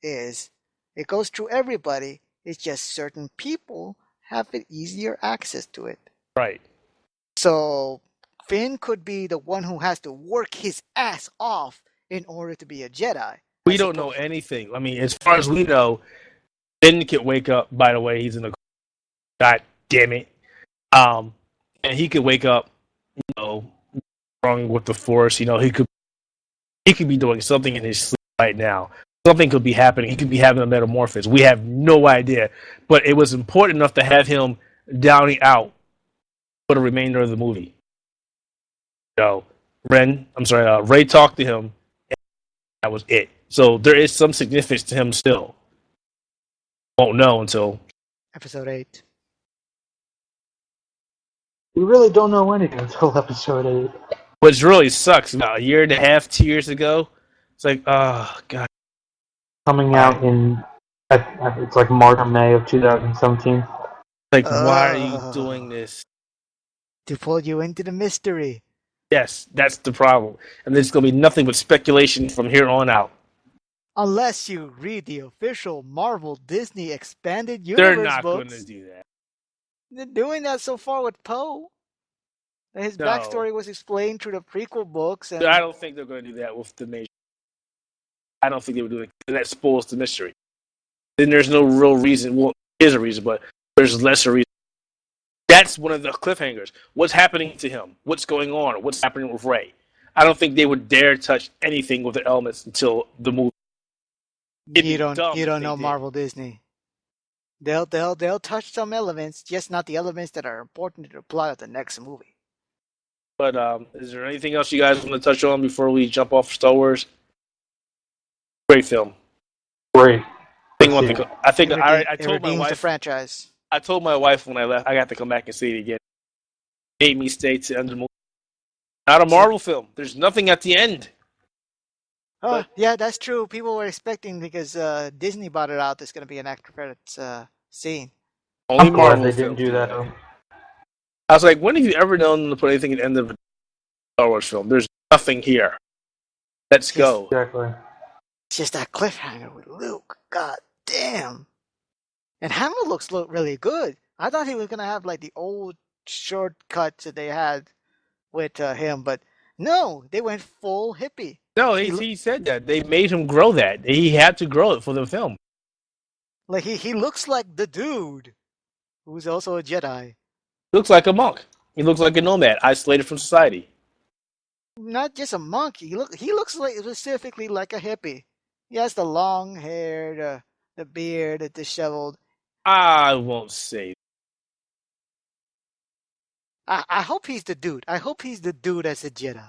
it goes through everybody. It's just certain people have an easier access to it. Right. So Finn could be the one who has to work his ass off in order to be a Jedi. We don't know anything. I mean, as far as we know, Finn could wake up. By the way, he's in the. God damn it. And he could wake up, wrong with the Force. He could be doing something in his sleep right now. Something could be happening. He could be having a metamorphosis. We have no idea. But it was important enough to have him downing out for the remainder of the movie. Rey talked to him, and that was it. So there is some significance to him still. Won't know until Episode 8. We really don't know anything until Episode 8. Which really sucks. About a year and a half, 2 years ago, it's like, oh god. Coming out in, it's like March or May of 2017. Like, why are you doing this? To pull you into the mystery. Yes, that's the problem. And there's going to be nothing but speculation from here on out. Unless you read the official Marvel Disney Expanded Universe They're not books. going to do that. They're doing that so far with Poe. His backstory was explained through the prequel books. And I don't think they're going to do that with the Nation. I don't think they would do it. That spoils the mystery. Then there's no real reason. Well, there's a reason, but there's lesser reason. That's one of the cliffhangers. What's happening to him? What's going on? What's happening with Rey? I don't think they would dare touch anything with the elements until the movie. You don't know Marvel Disney. They'll touch some elements, just not the elements that are important to the plot of the next movie. But is there anything else you guys want to touch on before we jump off Star Wars? Great film. Great. I think I It told my redeems the wife. franchise. I told my wife when I left, I got to come back and see it again. It made me stay to the end of the movie. Not a Marvel film. There's nothing at the end. Oh, yeah, that's true. People were expecting because Disney bought it out. There's going to be an after credits scene. Only I'm glad Marvel they didn't films do that. that. I was like, when have you ever known them to put anything at the end of a Star Wars film? There's nothing here. Let's go. Exactly. It's just that cliffhanger with Luke. God damn. And Hamill looks really good. I thought he was going to have like the old shortcuts that they had with him, but no, they went full hippie. No, he said that. They made him grow that. He had to grow it for the film. Like he looks like the dude who's also a Jedi. He looks like a monk. He looks like a nomad, isolated from society. Not just a monk. He looks like specifically like a hippie. He has the long hair, the beard, the disheveled. I won't say. I hope he's the dude. I hope he's the dude as a Jedi.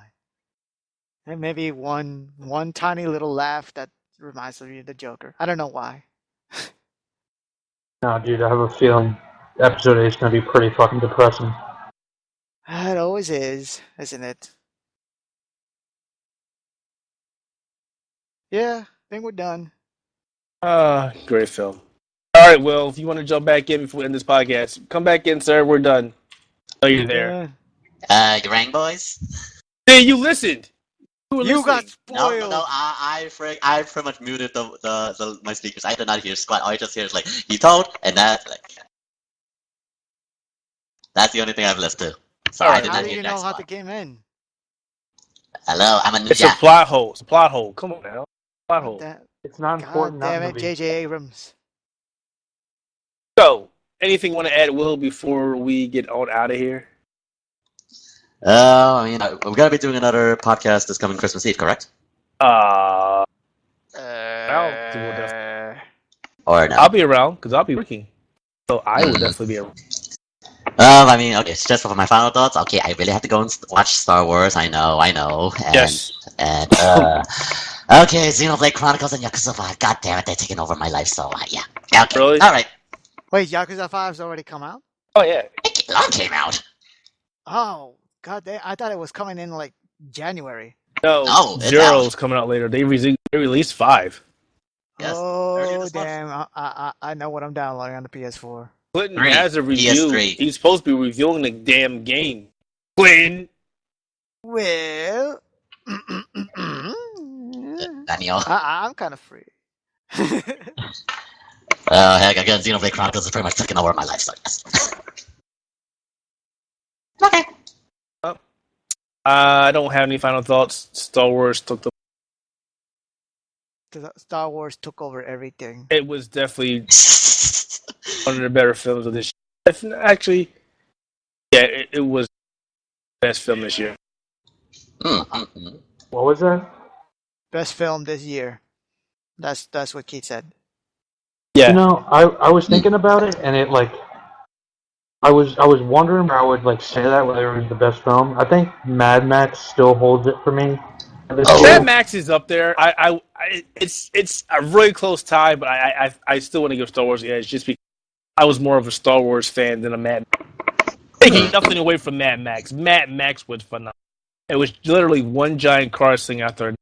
And maybe one tiny little laugh that reminds me of the Joker. I don't know why. No, dude, I have a feeling episode 8 is going to be pretty fucking depressing. It always is, isn't it? Yeah, I think we're done. Great film. All right, Will, if you want to jump back in before we end this podcast, come back in, sir. We're done. Oh, you're there. You rang, boys? Hey, you listened. You got spoiled. No, I pretty much muted my speakers. I did not hear squat. All I just hear is like, he told, and that's the only thing I've listened to. So I did How not do hear you that know how squat. to get in? Hello, I'm a ninja. It's a plot hole. It's a plot hole. Come on now. Plot hole. It's not important. God damn that it, movie. J.J. Abrams. So, anything you want to add, Will, before we get on out of here? We're gonna be doing another podcast this coming Christmas Eve, correct? Or no? I'll be around because I'll be working, so I will definitely be around. Okay, so just for my final thoughts. Okay, I really have to go and watch Star Wars. I know. And, Yes. And okay, Xenoblade Chronicles and Yakuza 5. God damn it, they're taking over my life. So yeah. Okay. Really? All right. Wait, Yakuza 5's already come out? Oh yeah. It long came out. Oh, god damn. I thought it was coming in like January. No, it's Zero's out. coming out later. They released 5. Yes, Oh, earlier this month. damn. I know what I'm downloading on the PS4. Clinton 3, has a review. PS3. He's supposed to be reviewing the damn game. Clinton. Well, Daniel. I'm kind of free. Heck, again, Xenoblade Chronicles is pretty much taking over my life. So yes. Okay. I don't have any final thoughts. Star Wars took the. Star Wars took over everything. It was definitely one of the better films of this year. Actually, yeah, it was the best film this year. Mm-hmm. What was that? Best film this year. That's what Keith said. Yeah. You know, I was thinking about it, and it I was wondering where I would say that whether it was the best film. I think Mad Max still holds it for me. Mad Max is up there. It's a really close tie, but I still want to give Star Wars the edge just because I was more of a Star Wars fan than a Mad Max. Taking nothing away from Mad Max. Mad Max was phenomenal. It was literally one giant car thing after another.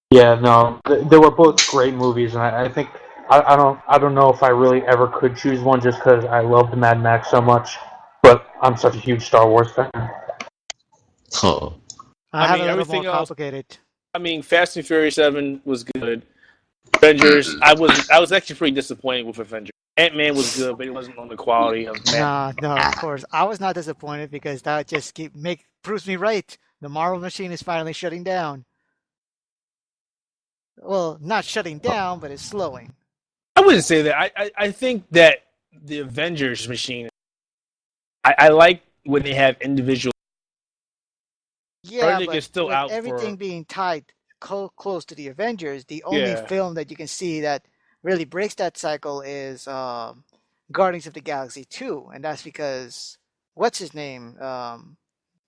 Yeah, no, they were both great movies, and I think I don't know if I really ever could choose one just because I loved Mad Max so much, but I'm such a huge Star Wars fan. Oh. I have mean, a little everything more else- complicated. I mean, Fast and Furious 7 was good. Avengers, I was actually pretty disappointed with Avengers. Ant-Man was good, but it wasn't on the quality of Man. No, of course. I was not disappointed because that just proves me right. The Marvel machine is finally shutting down. Well, not shutting down, but it's slowing. I wouldn't say that. I think that the Avengers machine. I like when they have individual. Yeah, Project but is still with out everything for- being tied close to the Avengers, the only Yeah. film that you can see that really breaks that cycle is Guardians of the Galaxy 2, and that's because what's his name?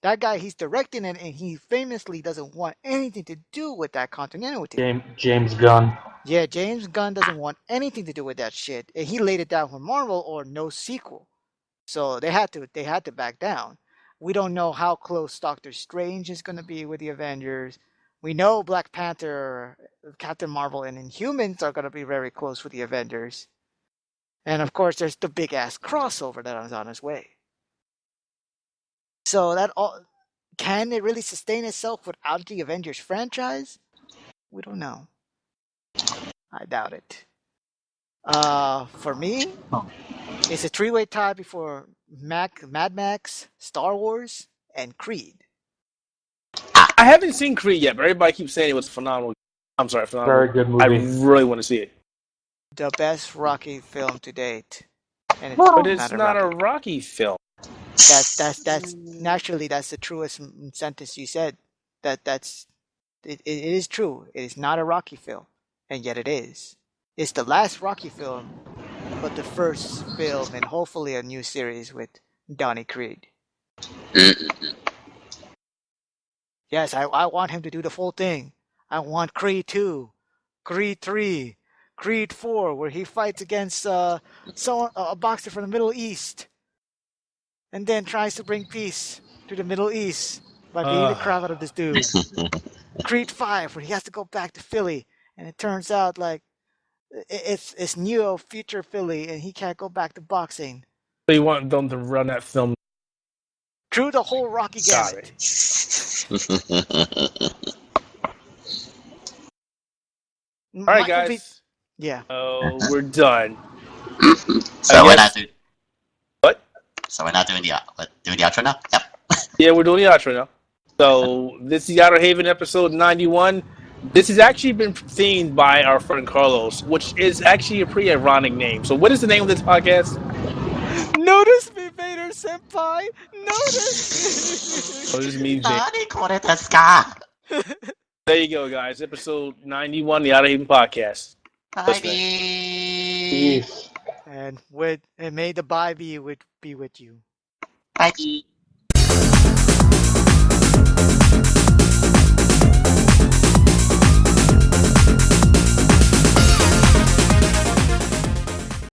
That guy, he's directing it, and he famously doesn't want anything to do with that continuity. James Gunn. Yeah, James Gunn doesn't want anything to do with that shit. And he laid it down for Marvel or no sequel. So they had to back down. We don't know how close Doctor Strange is going to be with the Avengers. We know Black Panther, Captain Marvel, and Inhumans are going to be very close with the Avengers. And of course, there's the big ass crossover that is on its way. So that all can it really sustain itself without the Avengers franchise? We don't know. I doubt it. For me, it's a three-way tie before Mad Max, Star Wars, and Creed. I haven't seen Creed yet, but everybody keeps saying it was phenomenal. I'm sorry, phenomenal. Very good movie. I really want to see it. The best Rocky film to date. And But it's not a Rocky film. That's naturally that's the truest sentence you said. It is true. It is not a Rocky film, and yet it is. It's the last Rocky film, but the first film and hopefully a new series with Donnie Creed. Yes, I want him to do the full thing. I want Creed 2, Creed 3, Creed 4, where he fights against a boxer from the Middle East, and then tries to bring peace to the Middle East by beating the crap out of this dude. Creed 5, where he has to go back to Philly, and it turns out like it's Neo future Philly, and he can't go back to boxing. So you want them to run that film through the whole Rocky gamut. All right, guys. Yeah. Oh, we're done. So we're not doing. What? So we're not doing the outro now. Yep. Yeah, we're doing the outro now. So this is Outerhaven episode 91. This has actually been themed by our friend Carlos, which is actually a pretty ironic name. So what is the name of this podcast? Notice me, Vader-Senpai! Notice me! This means There you go, guys. Episode 91, the Outerhaven Podcast. Bye. And may the bye be with you. Bye.